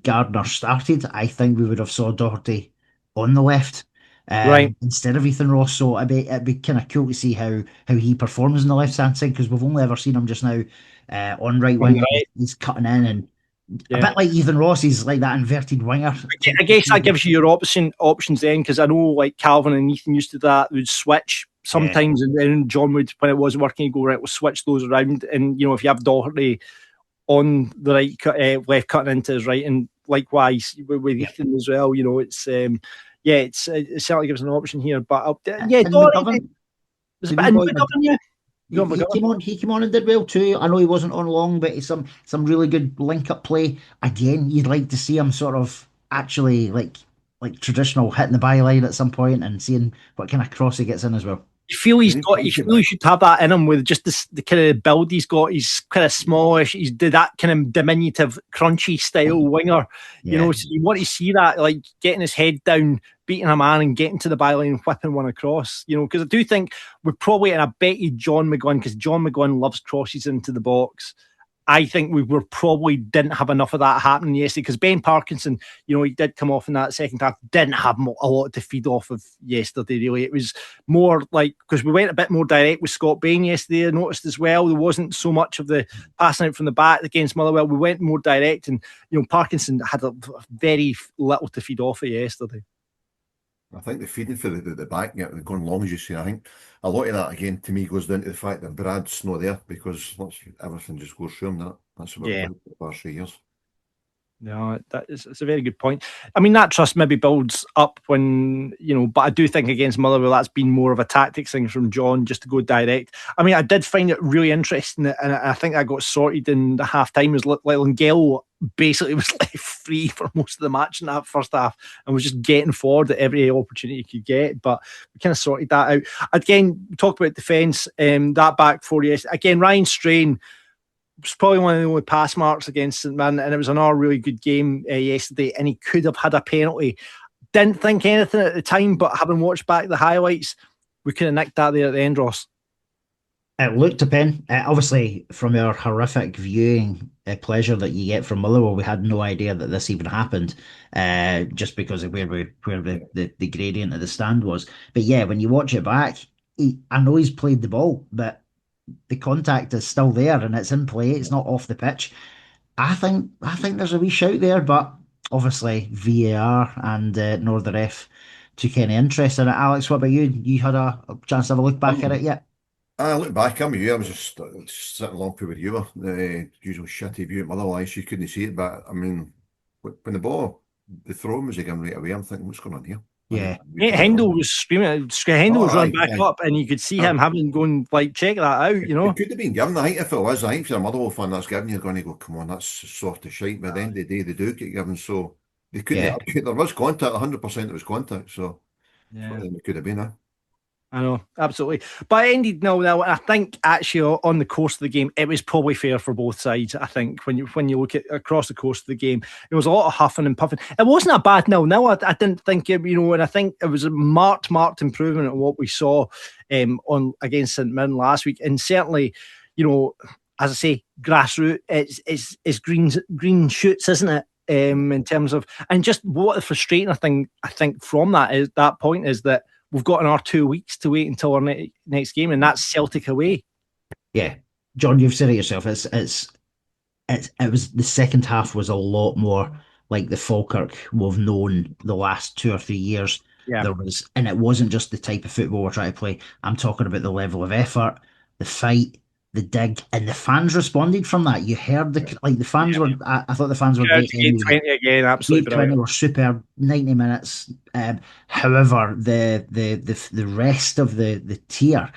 Gardner started, I think we would have saw Doherty on the left, right, instead of Ethan Ross. So it'd be kind of cool to see how he performs on the left hand side, because we've only ever seen him just now on right wing. Right. He's cutting in, and a bit like Ethan Ross, he's like that inverted winger. I guess that gives you your options then, because I know like Calvin and Ethan used to that. They would switch sometimes, and then John would, when it wasn't working, he'd go, right, we'll switch those around. And if you have Doherty on the right, left cutting into his right, and likewise with Ethan as well, it's it certainly gives an option here. But Doherty was a bit McGovern, He came on and did well too. I know he wasn't on long, but it's some really good link-up play. Again, you'd like to see him sort of actually like traditional hitting the byline at some point and seeing what kind of cross he gets in as well. You feel he should have that in him, with just the kind of build he's got. He's kind of smallish. He's that kind of diminutive, crunchy style winger. So you want to see that, like getting his head down, beating a man and getting to the byline and whipping one across. Because I do think we're probably, and I bet you John McGuinn, because John McGuinn loves crosses into the box. I think we probably didn't have enough of that happening yesterday, because Ben Parkinson, he did come off in that second half, didn't have a lot to feed off of yesterday, really. It was more like, because we went a bit more direct with Scott Bain yesterday, I noticed as well. There wasn't so much of the passing out from the back against Motherwell. We went more direct, and, Parkinson had a very little to feed off of yesterday. I think the feeding for the back, going long, as you say, I think a lot of that, again, to me, goes down to the fact that Brad's not there, because everything just goes through him. That's what we've done for the past 3 years. No, it's a very good point. I mean, that trust maybe builds up when, but I do think against Motherwell, that's been more of a tactics thing from John, just to go direct. I mean, I did find it really interesting, and I think that got sorted in the half time. Is like Langell basically was left free for most of the match in that first half, and was just getting forward at every opportunity he could get. But we kind of sorted that out. Again, we talked about defence, that back four. Yes, again, Ryan Strain was probably one of the only pass marks against St Mirren, and it was another really good game yesterday, and he could have had a penalty. Didn't think anything at the time, but having watched back the highlights, we could have nicked that there at the end, Ross. It looked a pen. Obviously, from our horrific viewing pleasure that you get from Motherwell, we had no idea that this even happened, just because of where the gradient of the stand was. But yeah, when you watch it back, I know he's played the ball, but the contact is still there and it's in play. It's not off the pitch. I think there's a wee shout there, but obviously VAR and nor the ref took any interest in it. Alex, what about you? You had a chance to have a look back at it yet? I look back, I'm with you. I was just sitting along with you. The usual shitty view at Motherwell, you couldn't see it, but I mean, when the throw was again right away, I'm thinking, what's going on here? Yeah. Hendel was screaming. Hendel was running back up, and you could see him having going, like, check that out, It could have been given. I think if it was, I think if you're a Motherwell fan that's given, you're going to go, come on, that's soft as shite. But at the end of the day, they do get given. So they couldn't. Yeah. There was contact, 100% it was contact. So it could have been, I know, absolutely. But it ended 0-0, and I think actually on the course of the game, it was probably fair for both sides. I think when you look at across the course of the game, there was a lot of huffing and puffing. It wasn't a bad 0-0. I didn't think it, and I think it was a marked improvement on what we saw on against St Mirren last week. And certainly, as I say, grassroots, it's green shoots, isn't it? In terms of, and just what the frustrating thing I think from that point is that we've got another 2 weeks to wait until our next game, and that's Celtic away. Yeah, John, you've said it yourself. It's it was the second half was a lot more like the Falkirk we've known the last 2 or 3 years. Yeah. There was, and it wasn't just the type of football we're trying to play. I'm talking about the level of effort, the fight, the dig, and the fans responded from that. You heard the fans were. I thought the fans were great anyway. 20 again, absolutely 20 brilliant. were superb, 90 minutes. However, the rest of the tier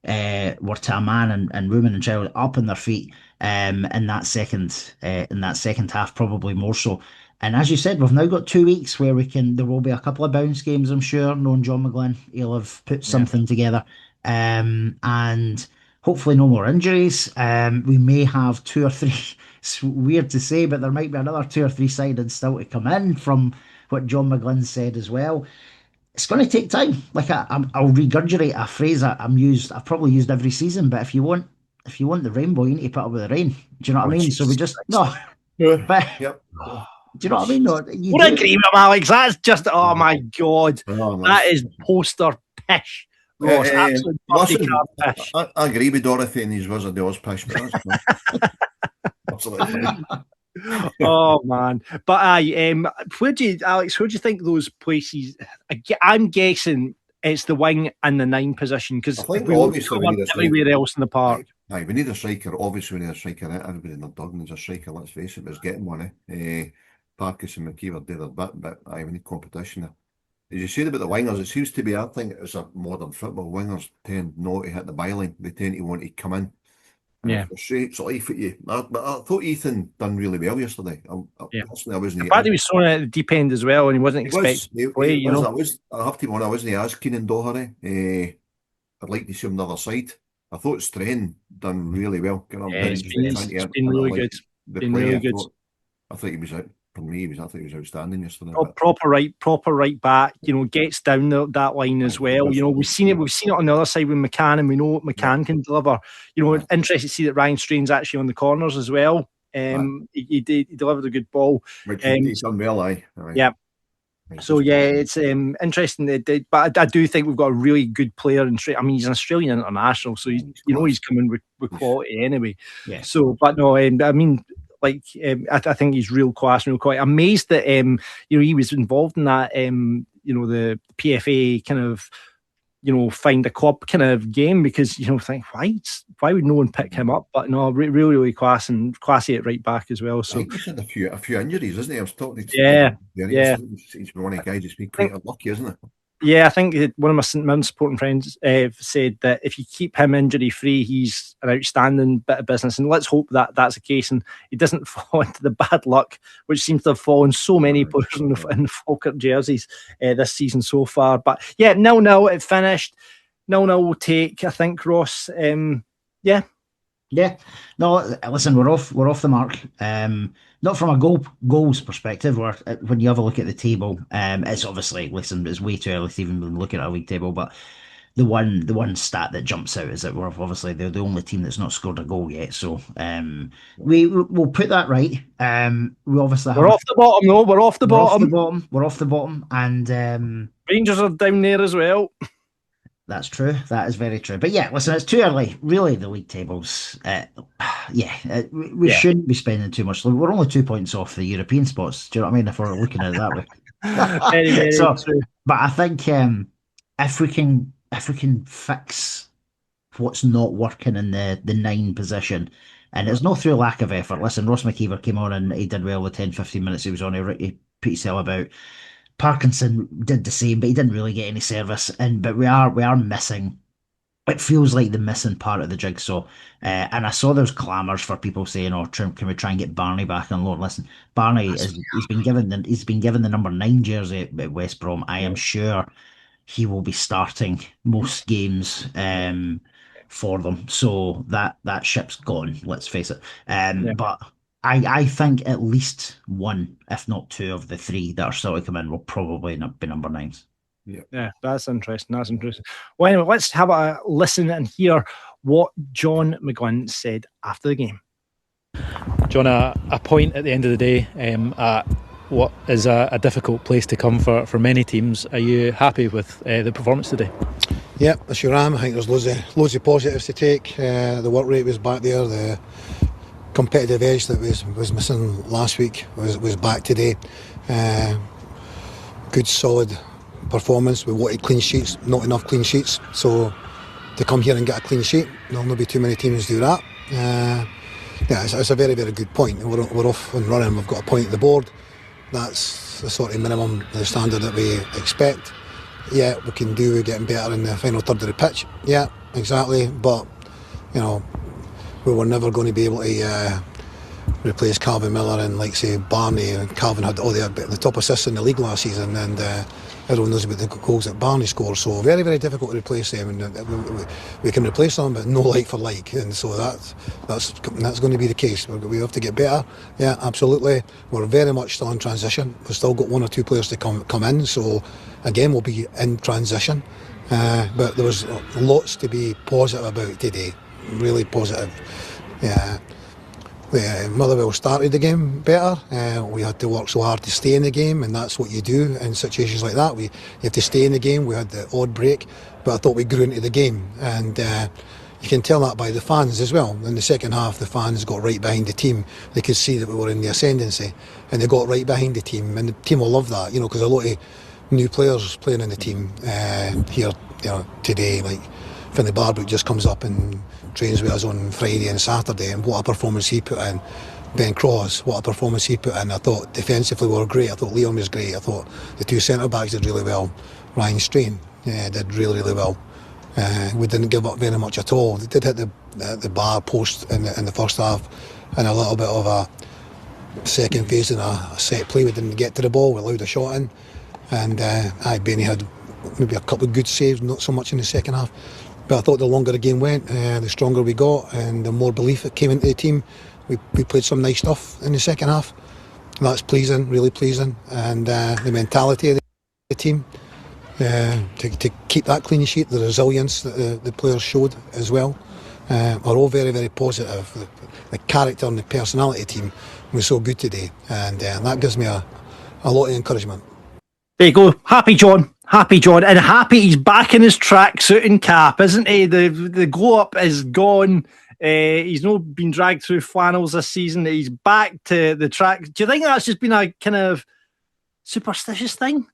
were to a man and woman and child up on their feet in that second half, probably more so. And as you said, we've now got 2 weeks where there will be a couple of bounce games, I'm sure. Knowing John McGlynn, he'll have put something together. And hopefully no more injuries. We may have two or three, it's weird to say, but there might be another 2 or 3 signings still to come in from what John McGlynn said as well. It's going to take time. Like I'll regurgitate a phrase I've probably used every season, but if you want the rainbow, you need to put up with the rain. Do you know what I mean? So we just no. But Yep. do you know what I mean? No, What agree with him, Alex. That's just my God. Oh, That is poster pish. Ross, absolute listen, pish. I agree with Dorothy and his Wizard of Oz pish, but that's fine. Absolutely fine. Oh man, but Alex, where do you think those places? I'm guessing it's the wing and the 9 position because I think obviously we need a striker. everywhere else in the park. Aye, we need a striker. Obviously, we need a striker. Everybody in the Duggan is a striker. Let's face it, but it's getting one. Parkes and McKeever do their bit, but we need competition there. As you said about the wingers, it seems to be. I think it's a modern football. Wingers tend not to hit the byline. They tend to want to come in. Yeah, It's life at you. But I thought Ethan done really well yesterday. Personally, I wasn't. in fact, he was thrown at the deep end as well, and he wasn't expected to play. I have to be honest, I wasn't as keen in Doherty. I'd like to see him on the other side. I thought Strain done really well. It's been really good. Really good. I thought he was out. For me, I thought he was outstanding yesterday. Proper right back. Gets down that line as well. We've seen it on the other side with McCann, and we know what McCann can deliver. Interested to see that Ryan Strain's actually on the corners as well. He delivered a good ball. Which he's done well, aye. Yeah. So it's interesting. But I do think we've got a really good player in Strain. I mean, he's an Australian international, so he's coming with quality anyway. Yeah. So, but no, I mean. I think he's real class, real quality. Amazed that he was involved in that the PFA kind of find a club kind of game because think why would no one pick him up? But no, really class and classy at right back as well. So he's had a few injuries, isn't he? I was talking to yeah. He's one of the guys who's been quite unlucky, isn't it? Yeah, I think one of my St Mirren supporting friends said that if you keep him injury free, he's an outstanding bit of business. And let's hope that that's the case and he doesn't fall into the bad luck, which seems to have fallen so many players in the Falkirk jerseys this season so far. But yeah, 0-0 it finished. 0-0 will take, I think, Ross. Yeah. No, listen, we're off the mark. Not from a goals perspective, where when you have a look at the table, it's obviously, listen, it's way too early to even look at a league table, but the one stat that jumps out is that we're obviously the only team that's not scored a goal yet. So we'll put that right. We obviously we're off the bottom, though. We're off the bottom, and Rangers are down there as well. That's true. That is very true. But yeah, listen, it's too early. Really, the league tables. We shouldn't be spending too much. We're only 2 points off the European spots. Do you know what I mean? If we're looking at it that way. Very, very true. But I think if we can fix what's not working in the 9 position, and it's not through lack of effort. Listen, Ross McKeever came on and he did well the 10-15 minutes he was on. He put himself about. Parkinson did the same, but he didn't really get any service. But we are missing. It feels like the missing part of the jigsaw. And I saw there's clamours for people saying, "Oh, can we try and get Barney back on loan?" Listen, Barney he's been given the number 9 jersey at West Brom. I am sure he will be starting most games for them. So that ship's gone. Let's face it. But. I think at least 1, if not 2, of the 3 that are still to come in will probably not be number 9s. Yeah, that's interesting. Well, anyway, let's have a listen and hear what John McGlynn said after the game. John, a point at the end of the day at what is a difficult place to come for many teams. Are you happy with the performance today? Yeah, I sure am. I think there's loads of positives to take. The work rate was back there. The competitive edge that was missing last week was back today. Good solid performance. We wanted clean sheets, not enough clean sheets, so to come here and get a clean sheet, there'll not be too many teams do that. It's a very, very good point. We're off and running. We've got a point at the board. That's the sort of minimum, the standard that we expect. Yeah, we can do getting better in the final third of the pitch. Yeah, exactly. But we were never going to be able to replace Calvin Miller and, like, say, Barney. And Calvin had the top assists in the league last season, and everyone knows about the goals that Barney scores. So very, very difficult to replace them. And we can replace them, but no like for like. And so that's going to be the case. We have to get better. Yeah, absolutely. We're very much still in transition. We've still got one or two players to come in. So again, we'll be in transition. But there was lots to be positive about today. Really positive. Yeah. Motherwell started the game better. We had to work so hard to stay in the game, and that's what you do in situations like that. You have to stay in the game. We had the odd break, but I thought we grew into the game, and you can tell that by the fans as well. In the second half, the fans got right behind the team. They could see that we were in the ascendancy, and they got right behind the team, and the team will love that, because a lot of new players playing in the team here today, like Finlay Barbook just comes up and trains with us on Friday and Saturday, and what a performance he put in. Ben Cross, what a performance he put in. I thought defensively we were great. I thought Leon was great. I thought the two centre backs did really well. Ryan Strain did really, really well. We didn't give up very much at all. They did hit the bar post in the first half, and a little bit of a second phase in a set play. We didn't get to the ball. We allowed a shot in, and Benny had maybe a couple of good saves, not so much in the second half. But I thought the longer the game went, the stronger we got, and the more belief that came into the team. We played some nice stuff in the second half. That's pleasing, really pleasing. And the mentality of the team, to keep that clean sheet, the resilience that the players showed as well, are all very, very positive. The character and the personality of the team was so good today, and that gives me a lot of encouragement. There you go. Happy John, and happy he's back in his tracksuit and cap, isn't he? The glow up is gone. He's not been dragged through flannels this season. He's back to the track. Do you think that's just been a kind of superstitious thing?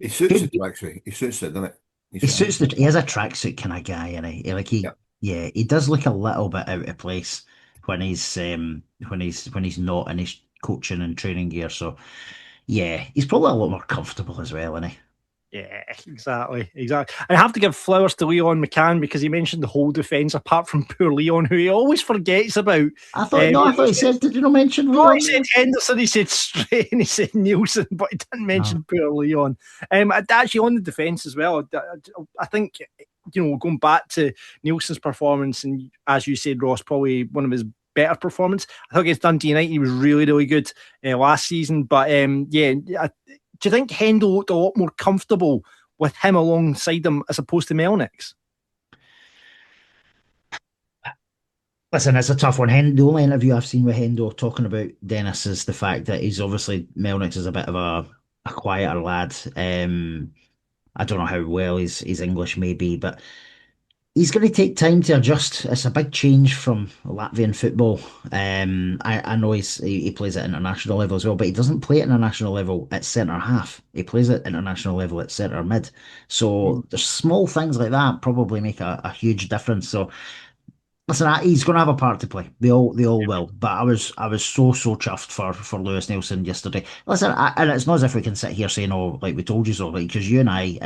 He suits the tracksuit. He suits it, doesn't it? He is a tracksuit kind of guy, and he does look a little bit out of place when he's not in his coaching and training gear. So yeah, he's probably a lot more comfortable as well, isn't he? Yeah, exactly. I have to give flowers to Leon McCann because he mentioned the whole defence apart from poor Leon, who he always forgets about. I thought he said, did you not mention Leon? No, he said Henderson, he said Strain, and he said Nielsen, but he didn't mention poor Leon. Actually, on the defence as well, I think, going back to Nielsen's performance, and as you said, Ross, probably one of his better performance. I thought against Dundee United, he was really, really good last season. But do you think Hendo looked a lot more comfortable with him alongside him as opposed to Melnick's? Listen, it's a tough one. The only interview I've seen with Hendo talking about Dennis is the fact that he's obviously, Melnick's is a bit of a quieter lad. I don't know how well his English may be, but he's going to take time to adjust. It's a big change from Latvian football. I know he plays at international level as well, but he doesn't play at international level at centre half. He plays at international level at centre mid. So there's small things like that probably make a huge difference. So listen, he's going to have a part to play. They all will. But I was so chuffed for Lewis Nielsen yesterday. Listen, and it's not as if we can sit here saying, "Oh, like we told you so," because you and I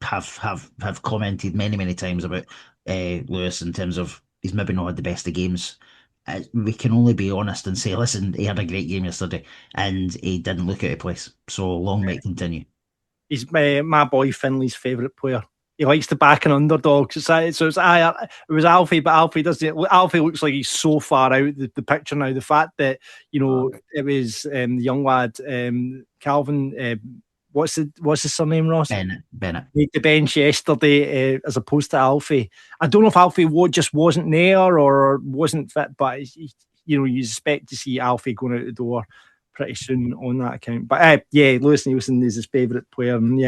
have commented many times about Lewis in terms of he's maybe not had the best of games. We can only be honest and say, listen, he had a great game yesterday and he didn't look out of place. So long may it continue. He's my boy Finley's favourite player. He likes to back an underdog. It was Alfie, but Alfie looks like he's so far out the picture now. The fact that it was the young lad Calvin. What's his surname, Ross? Bennett. Made the bench yesterday as opposed to Alfie. I don't know if Alfie just wasn't there or wasn't fit, but you expect to see Alfie going out the door pretty soon on that account. But Lewis Nielsen is his favourite player, and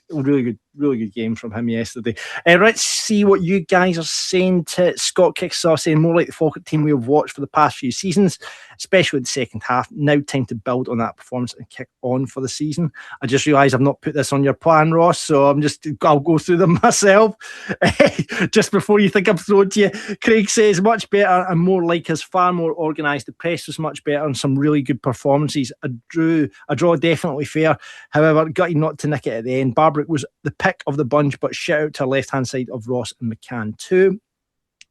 really good. really good game from him yesterday. Let's see what you guys are saying. Scott kicks off saying more like the Falkirk team we have watched for the past few seasons, especially in the second half. Now time to build on that performance and kick on for the season. I just realised I've not put this on your plan, Ross, so I'll go through them myself. Just before you think I'm throwing to you, Craig says much better and more like us, far more organised. The press was much better and some really good performances. A draw definitely fair. However, gutted not to nick it at the end. Barbrick was the pick of the bunch, but shout out to left-hand side of Ross and McCann too.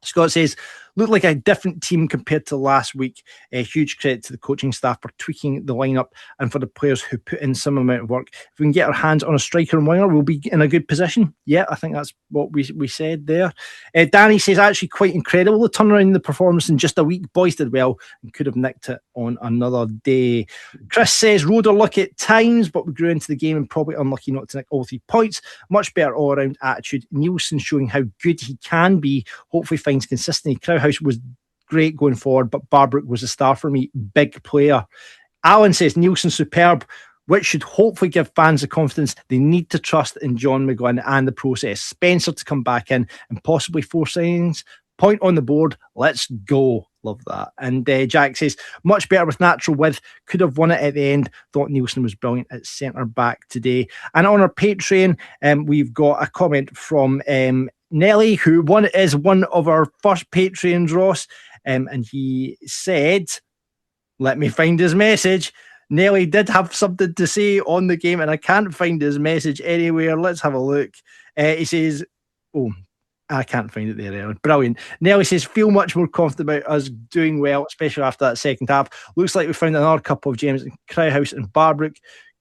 Scott says, looked like a different team compared to last week. A huge credit to the coaching staff for tweaking the lineup and for the players who put in some amount of work. If we can get our hands on a striker and winger, we'll be in a good position. Yeah, I think that's what we said there. Danny says, actually quite incredible, the turnaround in the performance in just a week. Boys did well and could have nicked it on another day. Chris says, Roder lucky at times, but we grew into the game and probably unlucky not to nick all 3 points. Much better all-around attitude. Nielsen showing how good he can be. Hopefully finds consistency. Crowhouse was great going forward, but Barbrick was a star for me. Big player. Alan says, Nielsen superb, which should hopefully give fans the confidence they need to trust in John McGlynn and the process. Spencer to come back in and possibly 4 signings. Point on the board. Let's go. Love that. And Jack says, much better with natural width. Could have won it at the end. Thought Nielsen was brilliant at centre back today. And on our Patreon, we've got a comment from Nelly, who is one of our first Patreons, Ross. And he said, let me find his message. Nelly did have something to say on the game, and I can't find his message anywhere. Let's have a look. He says, I can't find it there, Ellen. Brilliant. Nelly says, feel much more confident about us doing well, especially after that second half. Looks like we found another couple of gems in Crowhouse and Barbrick.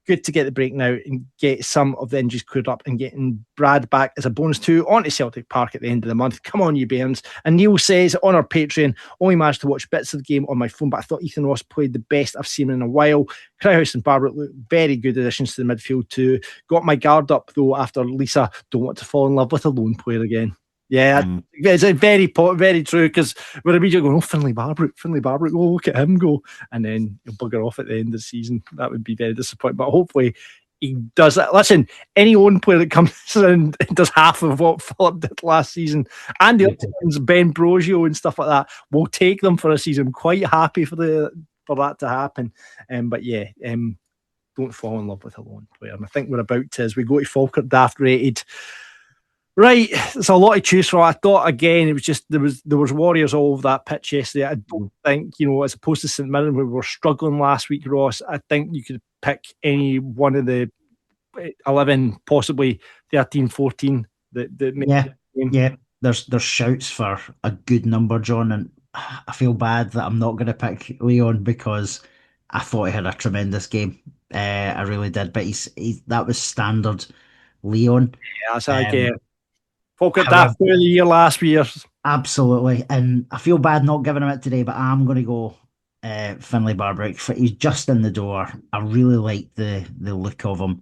Good to get the break now and get some of the injuries cleared up and getting Brad back as a bonus too onto Celtic Park at the end of the month. Come on, you Bairns. And Neil says, on our Patreon, only managed to watch bits of the game on my phone, but I thought Ethan Ross played the best I've seen in a while. Crowhouse and Barbrick look very good additions to the midfield too. Got my guard up though after Lisa don't want to fall in love with a lone player again. Yeah, it's a very true, because we're immediately going, Finlay Barbrick, oh, look at him go. And then he'll bugger off at the end of the season. That would be very disappointing. But hopefully he does that. Listen, any own player that comes in and does half of what Philip did last season, and the other ones, Ben Brogio and stuff like that, will take them for a season. I'm quite happy for that to happen. But yeah, don't fall in love with a lone player. And I think we're about to, as we go to Falkirk Daft Rated. Right, it's a lot to choose from. I thought again it was just there was warriors all over that pitch yesterday. I don't think, as opposed to St Mirren, we were struggling last week, Ross. I think you could pick any one of the 11, possibly 13, 14 that made the game. Yeah. There's shouts for a good number, John, and I feel bad that I'm not going to pick Leon because I thought he had a tremendous game. I really did, but that was standard Leon. Yeah, that's like Falkirk Daft through the year last year. Absolutely, and I feel bad not giving him it today, but I'm going to go Finlay Barbrick. He's just in the door. I really like the look of him,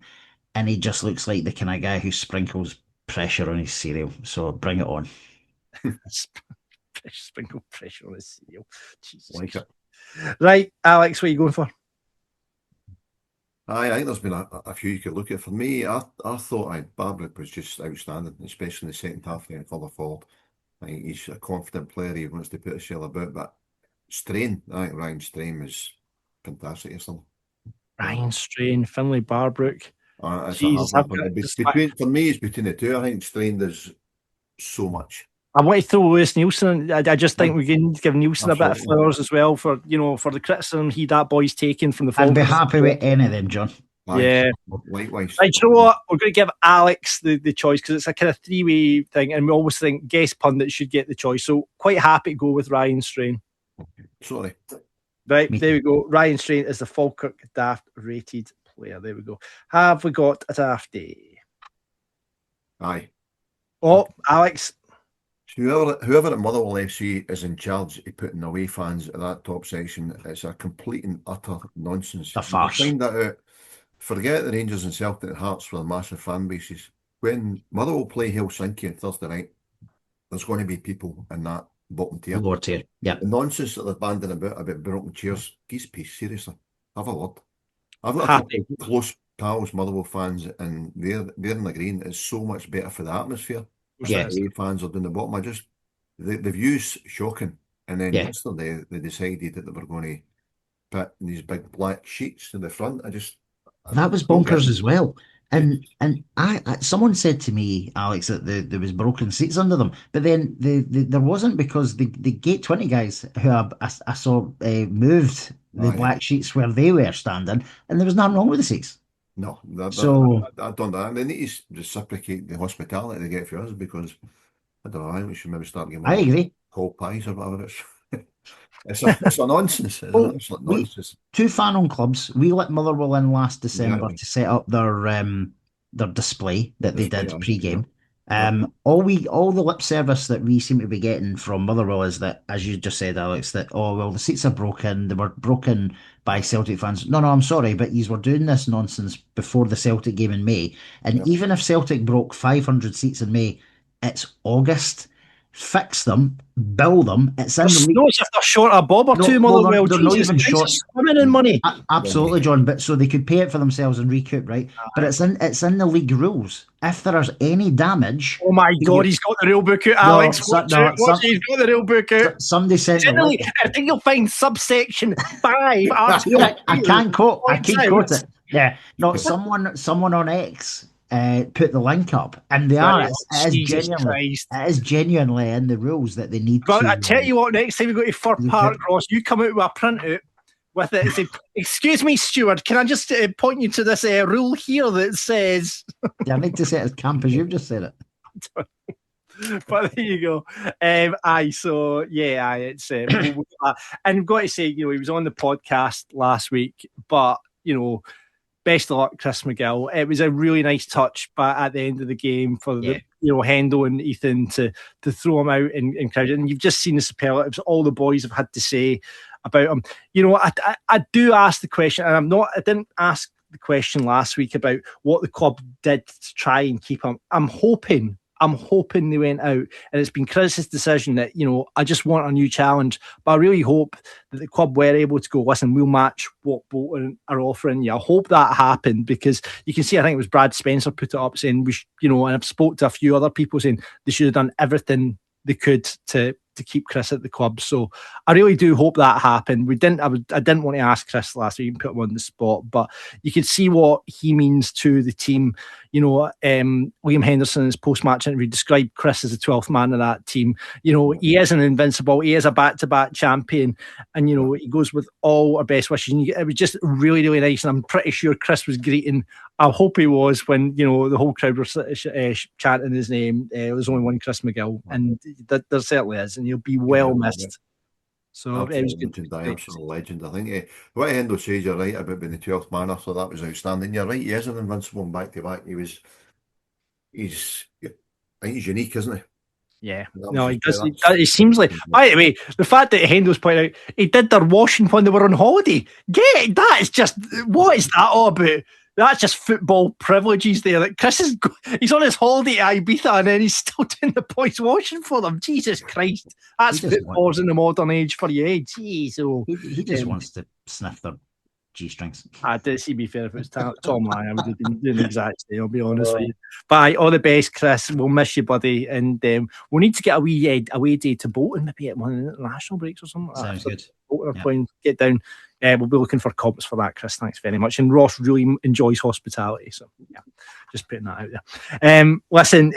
and he just looks like the kind of guy who sprinkles pressure on his cereal. So bring it on. Sprinkle pressure on his cereal. Jesus. Like it. Right, Alex, what are you going for? I think there's been a few you could look at. For me, I thought Barbrick was just outstanding, especially in the second half there further forward. I think he's a confident player. He wants to put himself about. But Strain, I think Ryan Strain was fantastic yesterday. Ryan Strain, Finlay Barbrick. Jesus, for me, it's between the two. I think Strain does so much. I want to throw Lewis Nielsen. I just think we can give Nielsen a bit of flowers as well for the criticism that boy's taken from the. I'd be happy with any of them, John. Yeah, likewise. Right, you know what? We're going to give Alex the choice because it's a kind of three-way thing, and we always think guest pundits should get the choice. So quite happy to go with Ryan Strain. Sorry. Right, there we go. Ryan Strain is the Falkirk Daft rated player. There we go. Have we got a Dafty? Aye. Oh, Alex. Whoever at Motherwell FC is in charge of putting away fans at that top section, it's a complete and utter nonsense. A farce. Find that out. Forget the Rangers and Celtic and Hearts with massive fan bases. When Motherwell play Helsinki on Thursday night, there's going to be people in that bottom tier. Lower tier, yeah. The nonsense that they're banding about broken chairs, geese piece, seriously. Have a word. I've got a close pals, Motherwell fans, and they're in the green. It's so much better for the atmosphere. Yeah. The fans are down the bottom. The view's shocking. And then Yeah. yesterday they decided that they were going to put these big black sheets in the front. That was bonkers as well. And I someone said to me, Alex, that there was broken seats under them, but then there wasn't, because the Gate 20 guys who I saw moved the black sheets where they were standing, and there was nothing wrong with the seats. No, I don't know. They need to reciprocate the hospitality they get for us, because I don't know. I think we should maybe start getting I agree. cold pies or whatever. It's a nonsense. It's an absolute nonsense. 2 fan-owned clubs. We let Motherwell in last December to set up their display that they did pre-game. All the lip service that we seem to be getting from Motherwell is that, as you just said, Alex, that the seats are broken. They were broken by Celtic fans. No, I'm sorry, but you were doing this nonsense before the Celtic game in May. And even if Celtic broke 500 seats in May, it's August. Fix them, build them. It's in the league. No, it's if they're short a bob or two, Motherwell. They're not even short. Swimming in money. Absolutely, John. But so they could pay it for themselves and recoup, right? But it's in the league rules. If there is any damage, oh my God, he's got the rule book out, Alex. He's got the rule book out. Somebody sent me. I think you'll find subsection 5. I can't quote. I can't quote it. Yeah, no. Someone on X put the link up, and it is genuinely in the rules that they need. But I tell you what, next time we go to Fir Park, Ross, you come out with a printout with it. Say, excuse me, Stuart, can I just point you to this rule here that says? Yeah, I need to say it as camp as you've just said it. But there you go. It's and I've got to say, he was on the podcast last week, but best of luck, Chris McGill. It was a really nice touch, but at the end of the game for Hendo and Ethan to throw him out in crowd. And you've just seen the superlatives all the boys have had to say about him. I do ask the question, and I didn't ask the question last week about what the club did to try and keep him. I'm hoping they went out, and it's been Chris's decision that, I just want a new challenge. But I really hope that the club were able to go, listen, we'll match what Bolton are offering you. I hope that happened, because you can see, I think it was Brad Spencer put it up saying, and I've spoke to a few other people saying they should have done everything they could to keep Chris at the club. So I really do hope that happened. I didn't want to ask Chris last week and put him on the spot, but you could see what he means to the team. Liam Henderson in his post-match interview described Chris as the 12th man of that team. He is an invincible. He is a back-to-back champion, and he goes with all our best wishes. And it was just really, really nice, and I'm pretty sure Chris was greeting. I hope he was when the whole crowd were chanting his name. There's only one Chris McGill, and there certainly is, and he'll be well missed. So it was good. Absolute legend. I think what Hendo says, you're right about being the 12th man. So that was outstanding. You're right. He is an invincible back to back. He's unique, isn't he? Yeah. No, he does. He seems like. By the way, the fact that Hendo's pointed out he did their washing when they were on holiday. That is just, what is that all about? That's just football privileges there. Like he's on his holiday to Ibiza, and then he's still doing the boys washing for them. Jesus Christ, that's football's in the modern age for you. Jeez, he just wants to sniff their G-strings. I did see, be fair, if it was Tom Lang, I would have been doing the exact same. I'll be honest with you. But all the best, Chris. We'll miss you, buddy, and we'll need to get a wee away day to Bolton, maybe at one of the international breaks or something. Sounds good. Bolton are playing. Get down. We'll be looking for comps for that, Chris. Thanks very much. And Ross really enjoys hospitality, so just putting that out there. Listen,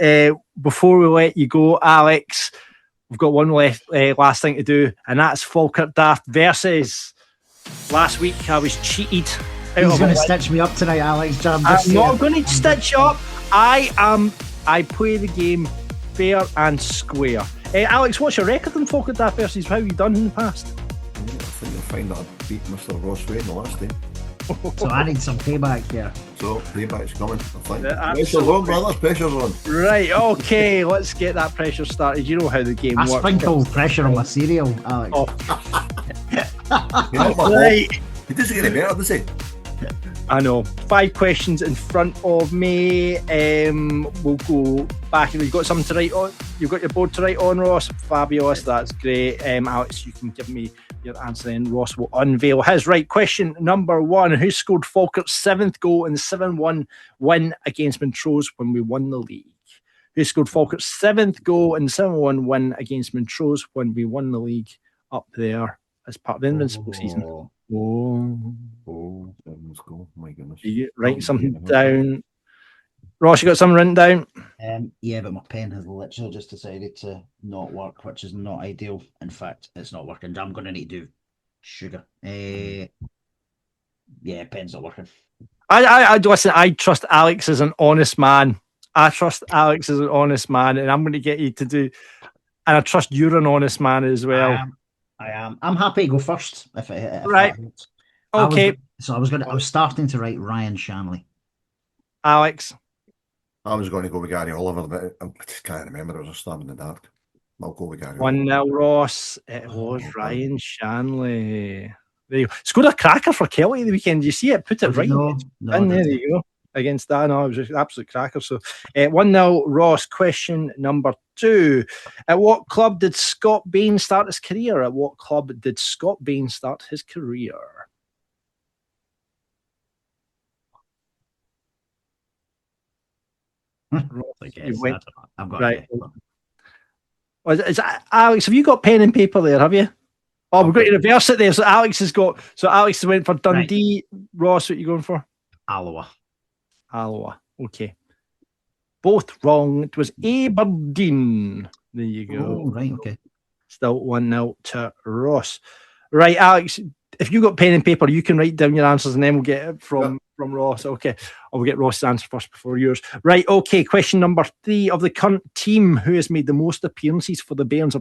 before we let you go, Alex, we've got one last thing to do, and that's Falkirk Daft Versus. Last week I was cheated. He's going to stitch me up tonight, Alex. I'm not going to stitch you up. I play the game fair and square. Alex, what's your record in Falkirk Daft Versus? How have you done in the past? I think you'll find that I beat Mr. Ross Wade in the last time. So I need some payback here. So payback's coming, I think. Pressure's on, brothers. Pressure's on. Right, okay, let's get that pressure started. You know how the game works. I sprinkle pressure on my cereal, Alex. Right. He doesn't get any better, does he? I know. 5 questions in front of me. We'll go back. You've got something to write on. You've got your board to write on, Ross. Fabulous. That's great. Alex, you can give me your answer then. Ross will unveil his. Right, question number 1. Who scored Falkirk's 7th goal in the 7-1 win against Montrose when we won the league? Who scored Falkirk's 7th goal in the 7-1 win against Montrose when we won the league up there as part of the Invincible season? Let's go. My goodness. You write something down. Ross, you got something written down? Yeah, but my pen has literally just decided to not work, which is not ideal. In fact, it's not working. I'm going to need to do sugar. Yeah, pen's not working. I listen. I trust Alex as an honest man. And I'm going to get you to do. And I trust you're an honest man as well. I am. I'm happy to go first. If right. Okay. I was starting to write Ryan Shanley. Alex. I was going to go with Gary Oliver, but I just can't remember. It was a stab in the dark. I'll go with Gary. 1-0 Ross. It was Ryan Shanley. There you go. Scored a cracker for Kelly the weekend. You see it? Put it right in there. You go. Against that, no, it was just an absolute cracker. So 1-0 Ross. Question number 2. At what club did Scott Bain start his career? I've got right. Alex, have you got pen and paper there? Have you? Oh, we've got to reverse it there. So Alex went for Dundee. Right. Ross, what are you going for? Alloa. Okay. Both wrong. It was Aberdeen. There you go. Oh, right. Okay. Still 1-0 to Ross. Right, Alex, if you got pen and paper, you can write down your answers and then we'll get it from Ross. Okay. Or we'll get Ross's answer first before yours. Right, okay. Question number 3. Of the current team, who has made the most appearances for the Bairns?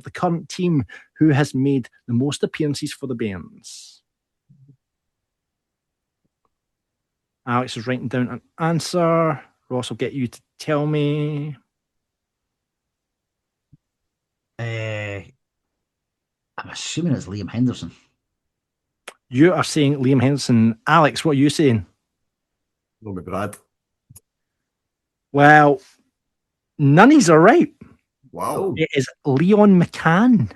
Alex is writing down an answer. Ross will get you to tell me. I'm assuming it's Liam Henderson. You are saying Liam Henderson. Alex, what are you saying? No, my Brad. Well, none of these are right. Wow. It is Leon McCann.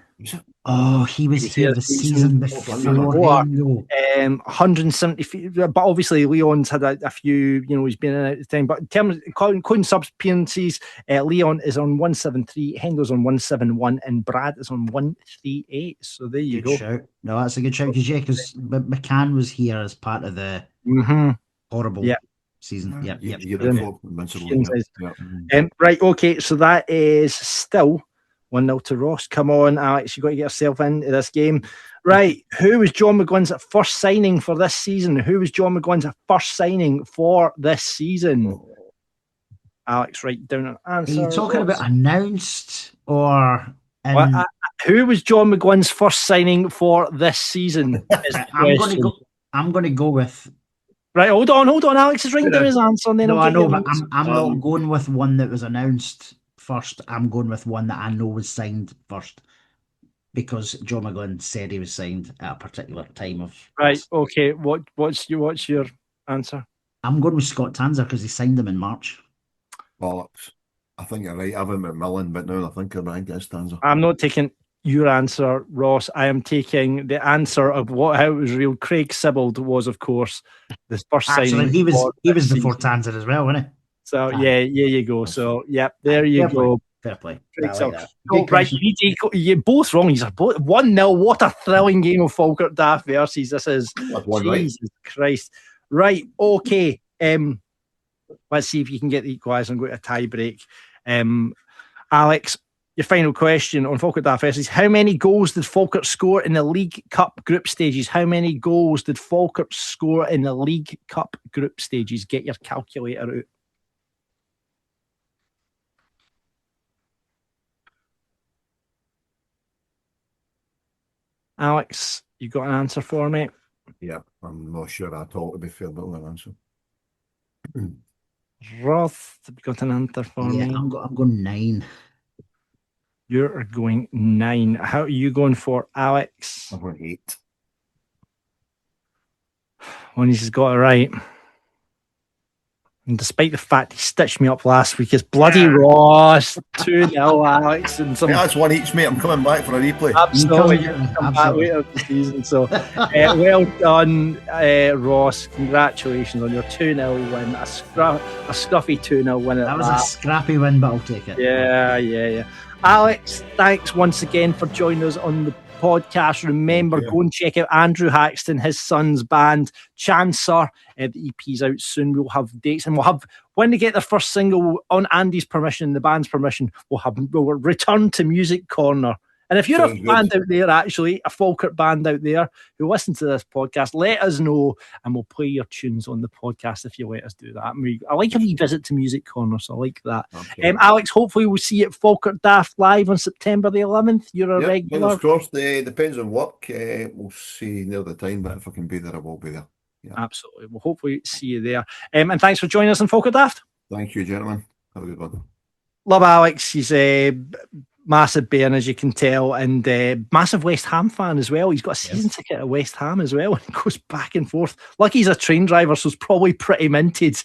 Oh, he was here the season before. 170 feet, but obviously Leon's had a few, he's been in at the time. But in terms of including subs appearances, Leon is on 173, Hendo's on 171, and Brad is on 138. So there you go. Shout. No, that's a good shout because McCann was here as part of the horrible season. Yep. Right, okay, so that is still 1-0 to Ross. Come on, Alex, you've got to get yourself into this game. Right, who was John McGuinn's first signing for this season? Alex, write down an answer. Are you talking about announced or... who was John McGuinn's first signing for this season? I'm going to go with... Right, hold on. Alex is writing down his answer. And then I know, but I'm not going with one that was announced first. I'm going with one that I know was signed first because John McGlynn said he was signed at a particular time of. Right. Okay. What's your answer? I'm going with Scott Tanser because he signed him in March. Bollocks. I think you're right. I have him at Millen, but now I think it's Tanser. I'm not taking your answer, Ross. I am taking the answer of how it was real. Craig Sibbald was, of course, the first signing. He was before Tanser as well, wasn't he? So yeah, you go. So there you go. Fair play. Right, you're both wrong. You're both 1-0. What a thrilling game of Falkirk Daft Versus this is. Jesus Christ. Right, okay. Let's see if you can get the equaliser and go to a tie break. Alex, your final question on Falkirk Daft Versus: how many goals did Falkirk score in the League Cup group stages? Get your calculator out. Alex, you got an answer for me? Yeah, I'm not sure at all, to be fair, but an answer. Roth, have you got an answer for me? I'm going 9. You're going 9. How are you going for, Alex? I'm going 8. When he's got it right. And despite the fact he stitched me up last week, it's bloody Ross 2-0, Alex, and some. Yeah, that's one each, mate. I'm coming back for a replay. Absolutely, come back later this season. So, well done, Ross. Congratulations on your 2-0 win. A scruffy 2-0 win. That was a scrappy win, but I'll take it. Yeah. Alex, thanks once again for joining us on the podcast. Remember, go and check out Andrew Haxton, his son's band Chancer. The EP's out soon. We'll have dates, and we'll have, when they get their first single, on Andy's permission, the band's permission, we'll return to Music Corner. And if you're a band out there, actually, a Falkirk band out there who listen to this podcast, let us know and we'll play your tunes on the podcast if you let us do that. I like a wee visit to Music Corner, so I like that. Okay. Alex, hopefully we'll see you at Falkirk Daft live on September the 11th. You're a regular. Of course, depends on work. We'll see near the time, but if I can be there, I will be there. Yeah. Absolutely. We'll hopefully see you there. And thanks for joining us on Falkirk Daft. Thank you, gentlemen. Have a good one. Love Alex. He's massive Bairn, as you can tell, and massive West Ham fan as well. He's got a season ticket at West Ham as well, and he goes back and forth. Lucky he's a train driver, so it's probably pretty minted.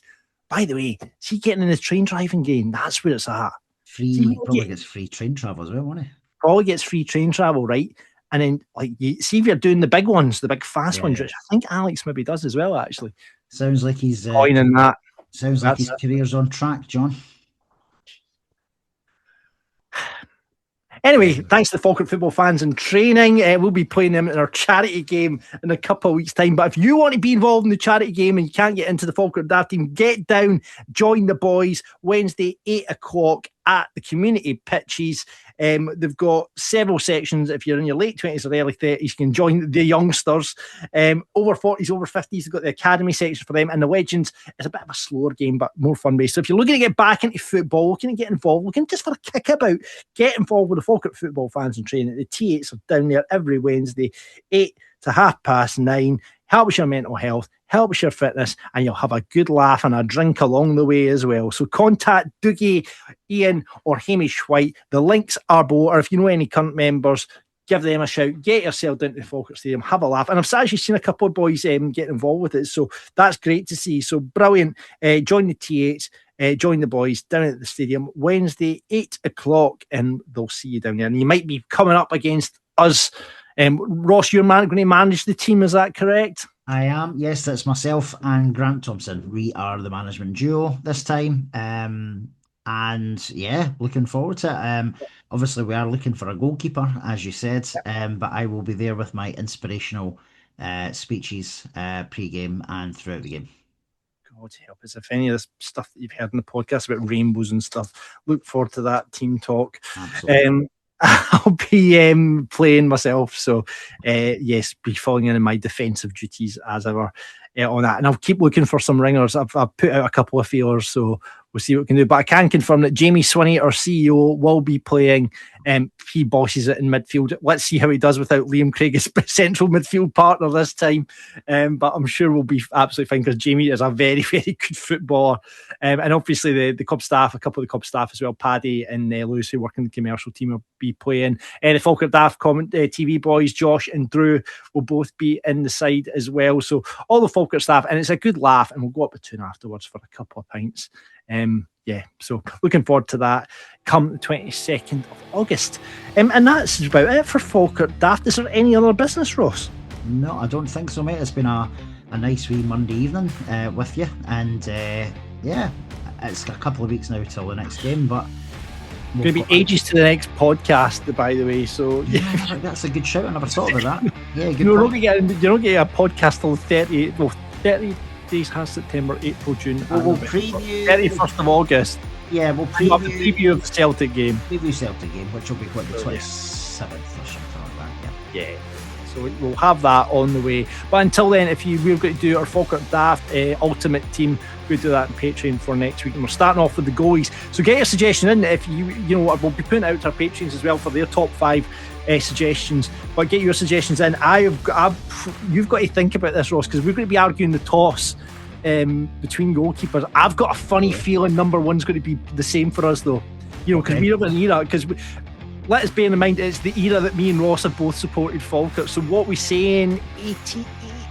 By the way, is he getting in his train driving game? That's where it's at. Probably gets free train travel as well, won't he? Probably gets free train travel, right? And then, like, you see if you're doing the big ones, the big fast ones, which I think Alex maybe does as well, actually. Sounds like he's joining that. Sounds like his career's on track, John. Anyway, thanks to the Falkirk football fans in training. We'll be playing them in our charity game in a couple of weeks' time. But if you want to be involved in the charity game and you can't get into the Falkirk Daft team, get down, join the boys. Wednesday, 8 o'clock at the community pitches. They've got several sections. If you're in your late 20s or early 30s, you can join the youngsters. Over 40s, over 50s, they've got the academy section for them. And the legends is a bit of a slower game, but more fun-based. So if you're looking to get back into football, looking to get involved, looking just for a kick about, get involved with the Falkirk football fans in training. The T8s are down there every Wednesday, 8 to 9:30. Helps your mental health, helps your fitness, and you'll have a good laugh and a drink along the way as well. So contact Dougie, Ian, or Hamish White. The links are below, or if you know any current members, give them a shout. Get yourself down to the Falkirk Stadium, have a laugh. And I've actually seen a couple of boys get involved with it, so that's great to see. So brilliant. Join the T8s. Join the boys down at the stadium Wednesday, 8 o'clock, and they'll see you down there. And you might be coming up against us. Ross, you're going to manage the team, is that correct? I am. Yes, that's myself and Grant Thompson. We are the management duo this time. And yeah, looking forward to it. Obviously, we are looking for a goalkeeper, as you said, but I will be there with my inspirational speeches pre-game and throughout the game. God help us. If any of this stuff that you've heard in the podcast about rainbows and stuff, look forward to that team talk. Absolutely. I'll be playing myself, so yes, be filling in my defensive duties as ever on that, and I'll keep looking for some ringers. I've put out a couple of feelers, so we'll see what we can do. But I can confirm that Jamie Swinney, our CEO, will be playing. He bosses it in midfield. Let's see how he does without Liam Craig as central midfield partner this time. But I'm sure we'll be absolutely fine because Jamie is a very, very good footballer. And obviously the club staff, a couple of the club staff as well, Paddy and Lewis, who work in the commercial team, will be playing. The Falkirk Daft TV boys, Josh and Drew, will both be in the side as well. So all the Falkirk staff, and it's a good laugh, and we'll go up the tune afterwards for a couple of pints. So looking forward to that come the 22nd of August. And that's about it for Falkirk Daft. Is there any other business, Ross? No, I don't think so, mate. It's been a nice wee Monday evening with you. And it's a couple of weeks now till the next game, but it's going to be ages to the next podcast, by the way. So yeah, that's a good shout. I never thought of that. Yeah, good. You're not getting a podcast till 30 days has September, April, June. We'll preview 31st of August. Yeah, we'll preview of the Celtic game. Preview Celtic game, which will be the 27th or something like that. Yeah. So we'll have that on the way. But until then, we're going to do our Falkirk Daft Ultimate Team, we'll do that on Patreon for next week. And we're starting off with the goalies. So get your suggestion in. If we'll be putting out to our Patreons as well for their top 5 suggestions. But get your suggestions in. You've got to think about this, Ross, because we're going to be arguing the toss between goalkeepers. I've got a funny feeling number one's going to be the same for us, though. Because we're in an era. Because let us bear in mind it's the era that me and Ross have both supported Falkirk. So what we saying, 88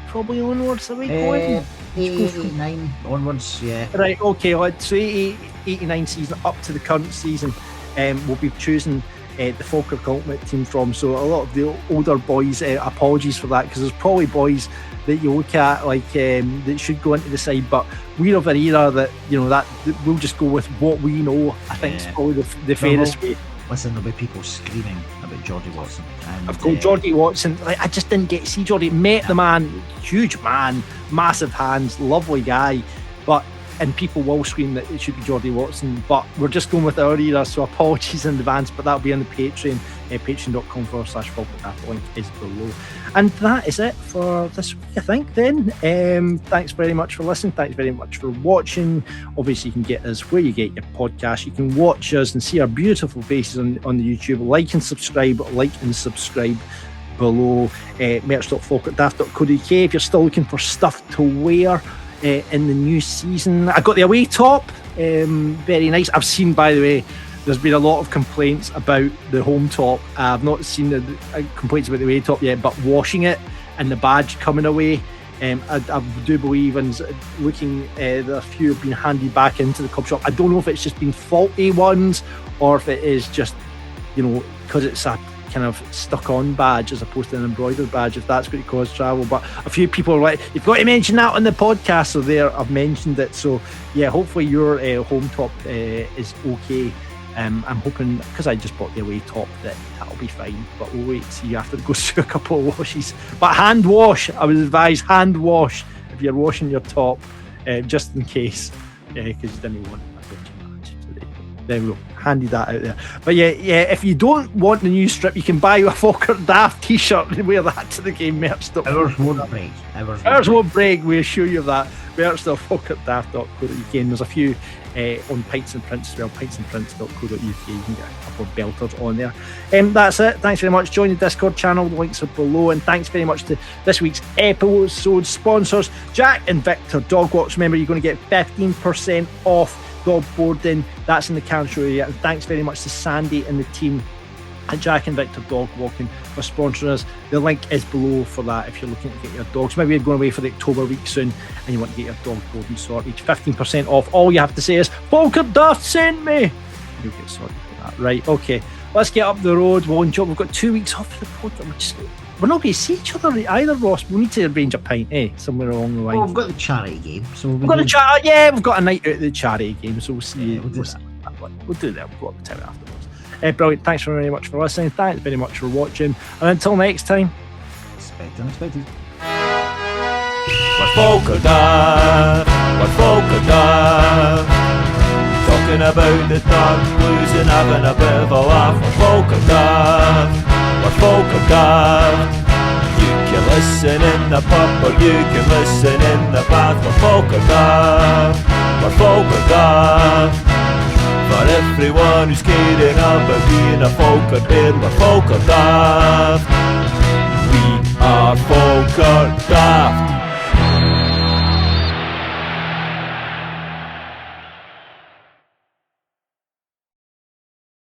probably onwards, are we going? 89 onwards, yeah. Right, okay, so 89 season up to the current season, we'll be choosing the Falkirk Ultimate team from. So a lot of the older boys, apologies for that, because there's probably boys that you look at like that should go into the side, but we're of an era that, that we'll just go with what we know. I think it's probably the fairest way. Listen, there'll be people screaming about Geordie Watson. And, I've got Geordie Watson. I just didn't get to see Geordie. Met the man, huge man, massive hands, lovely guy. And people will scream that it should be Geordie Watson. But we're just going with our era, so apologies in advance. But that'll be on the Patreon, patreon.com/Falkirk Daft. The link is below. And that is it for this week, I think, then. Thanks very much for listening. Thanks very much for watching. Obviously, you can get us where you get your podcast. You can watch us and see our beautiful faces on the YouTube. Like and subscribe below. merch.falkirkdaft.co.uk if you're still looking for stuff to wear in the new season. I got the away top, very nice. I've seen, by the way, there's been a lot of complaints about the home top. I've not seen the complaints about the away top yet, but washing it and the badge coming away, I do believe, and looking, there a few have been handed back into the club shop. I don't know if it's just been faulty ones or if it is just, because it's a kind of stuck on badge as opposed to an embroidered badge, if that's going to cause travel. But a few people are like, you've got to mention that on the podcast, so there I've mentioned it. So yeah, hopefully your home top is okay. I'm hoping, because I just bought the away top, that'll be fine, but we'll wait to see after it goes through a couple of washes. But hand wash, I was advised, hand wash if you're washing your top, just in case, because you didn't want a dodgy badge. So there we go, handy that out there. But yeah, if you don't want the new strip, you can buy a Falkirk Daft t-shirt and wear that to the game. Ours won't break. Ours won't break, we assure you of that. merch.falkirkdaft.co.uk, and there's a few on Pints and Prints as well, pintsandprints.co.uk. You can get a couple of belters on there. That's it. Thanks very much. Join the Discord channel, the links are below, and thanks very much to this week's episode sponsors, Jack and Victor Dog Walks. Remember, you're going to get 15% off dog boarding. That's in the Cairns area. And thanks very much to Sandy and the team at Jack and Victor Dog Walking for sponsoring us. The link is below for that if you're looking to get your dogs. Maybe you're going away for the October week soon and you want to get your dog boarding sorted. 15% off. All you have to say is Falkirk Daft sent me. You'll get sorted for that. Right, okay. Let's get up the road. We've got 2 weeks off the podcast. We're not going to see each other either, Ross. We need to arrange a pint, somewhere along the line. Well, we've got the charity game, so we've got we've got a night out at the charity game, so we'll see. We'll do that. We'll do that. We'll go up the town afterwards. Brilliant. Thanks very much for listening. Thanks very much for watching. And until next time, expect unexpected. We're Falkirk Daft. We're Falkirk Daft. Talking about the dark blues and having a bit of a laugh. We're Falkirk Daft. We're Falkirk Daft. You can listen in the pub or you can listen in the bath. We're Falkirk Daft. We're Falkirk Daft. For everyone who's caring about being a Falkirk Bairn, we're Falkirk Daft. We are Falkirk Daft.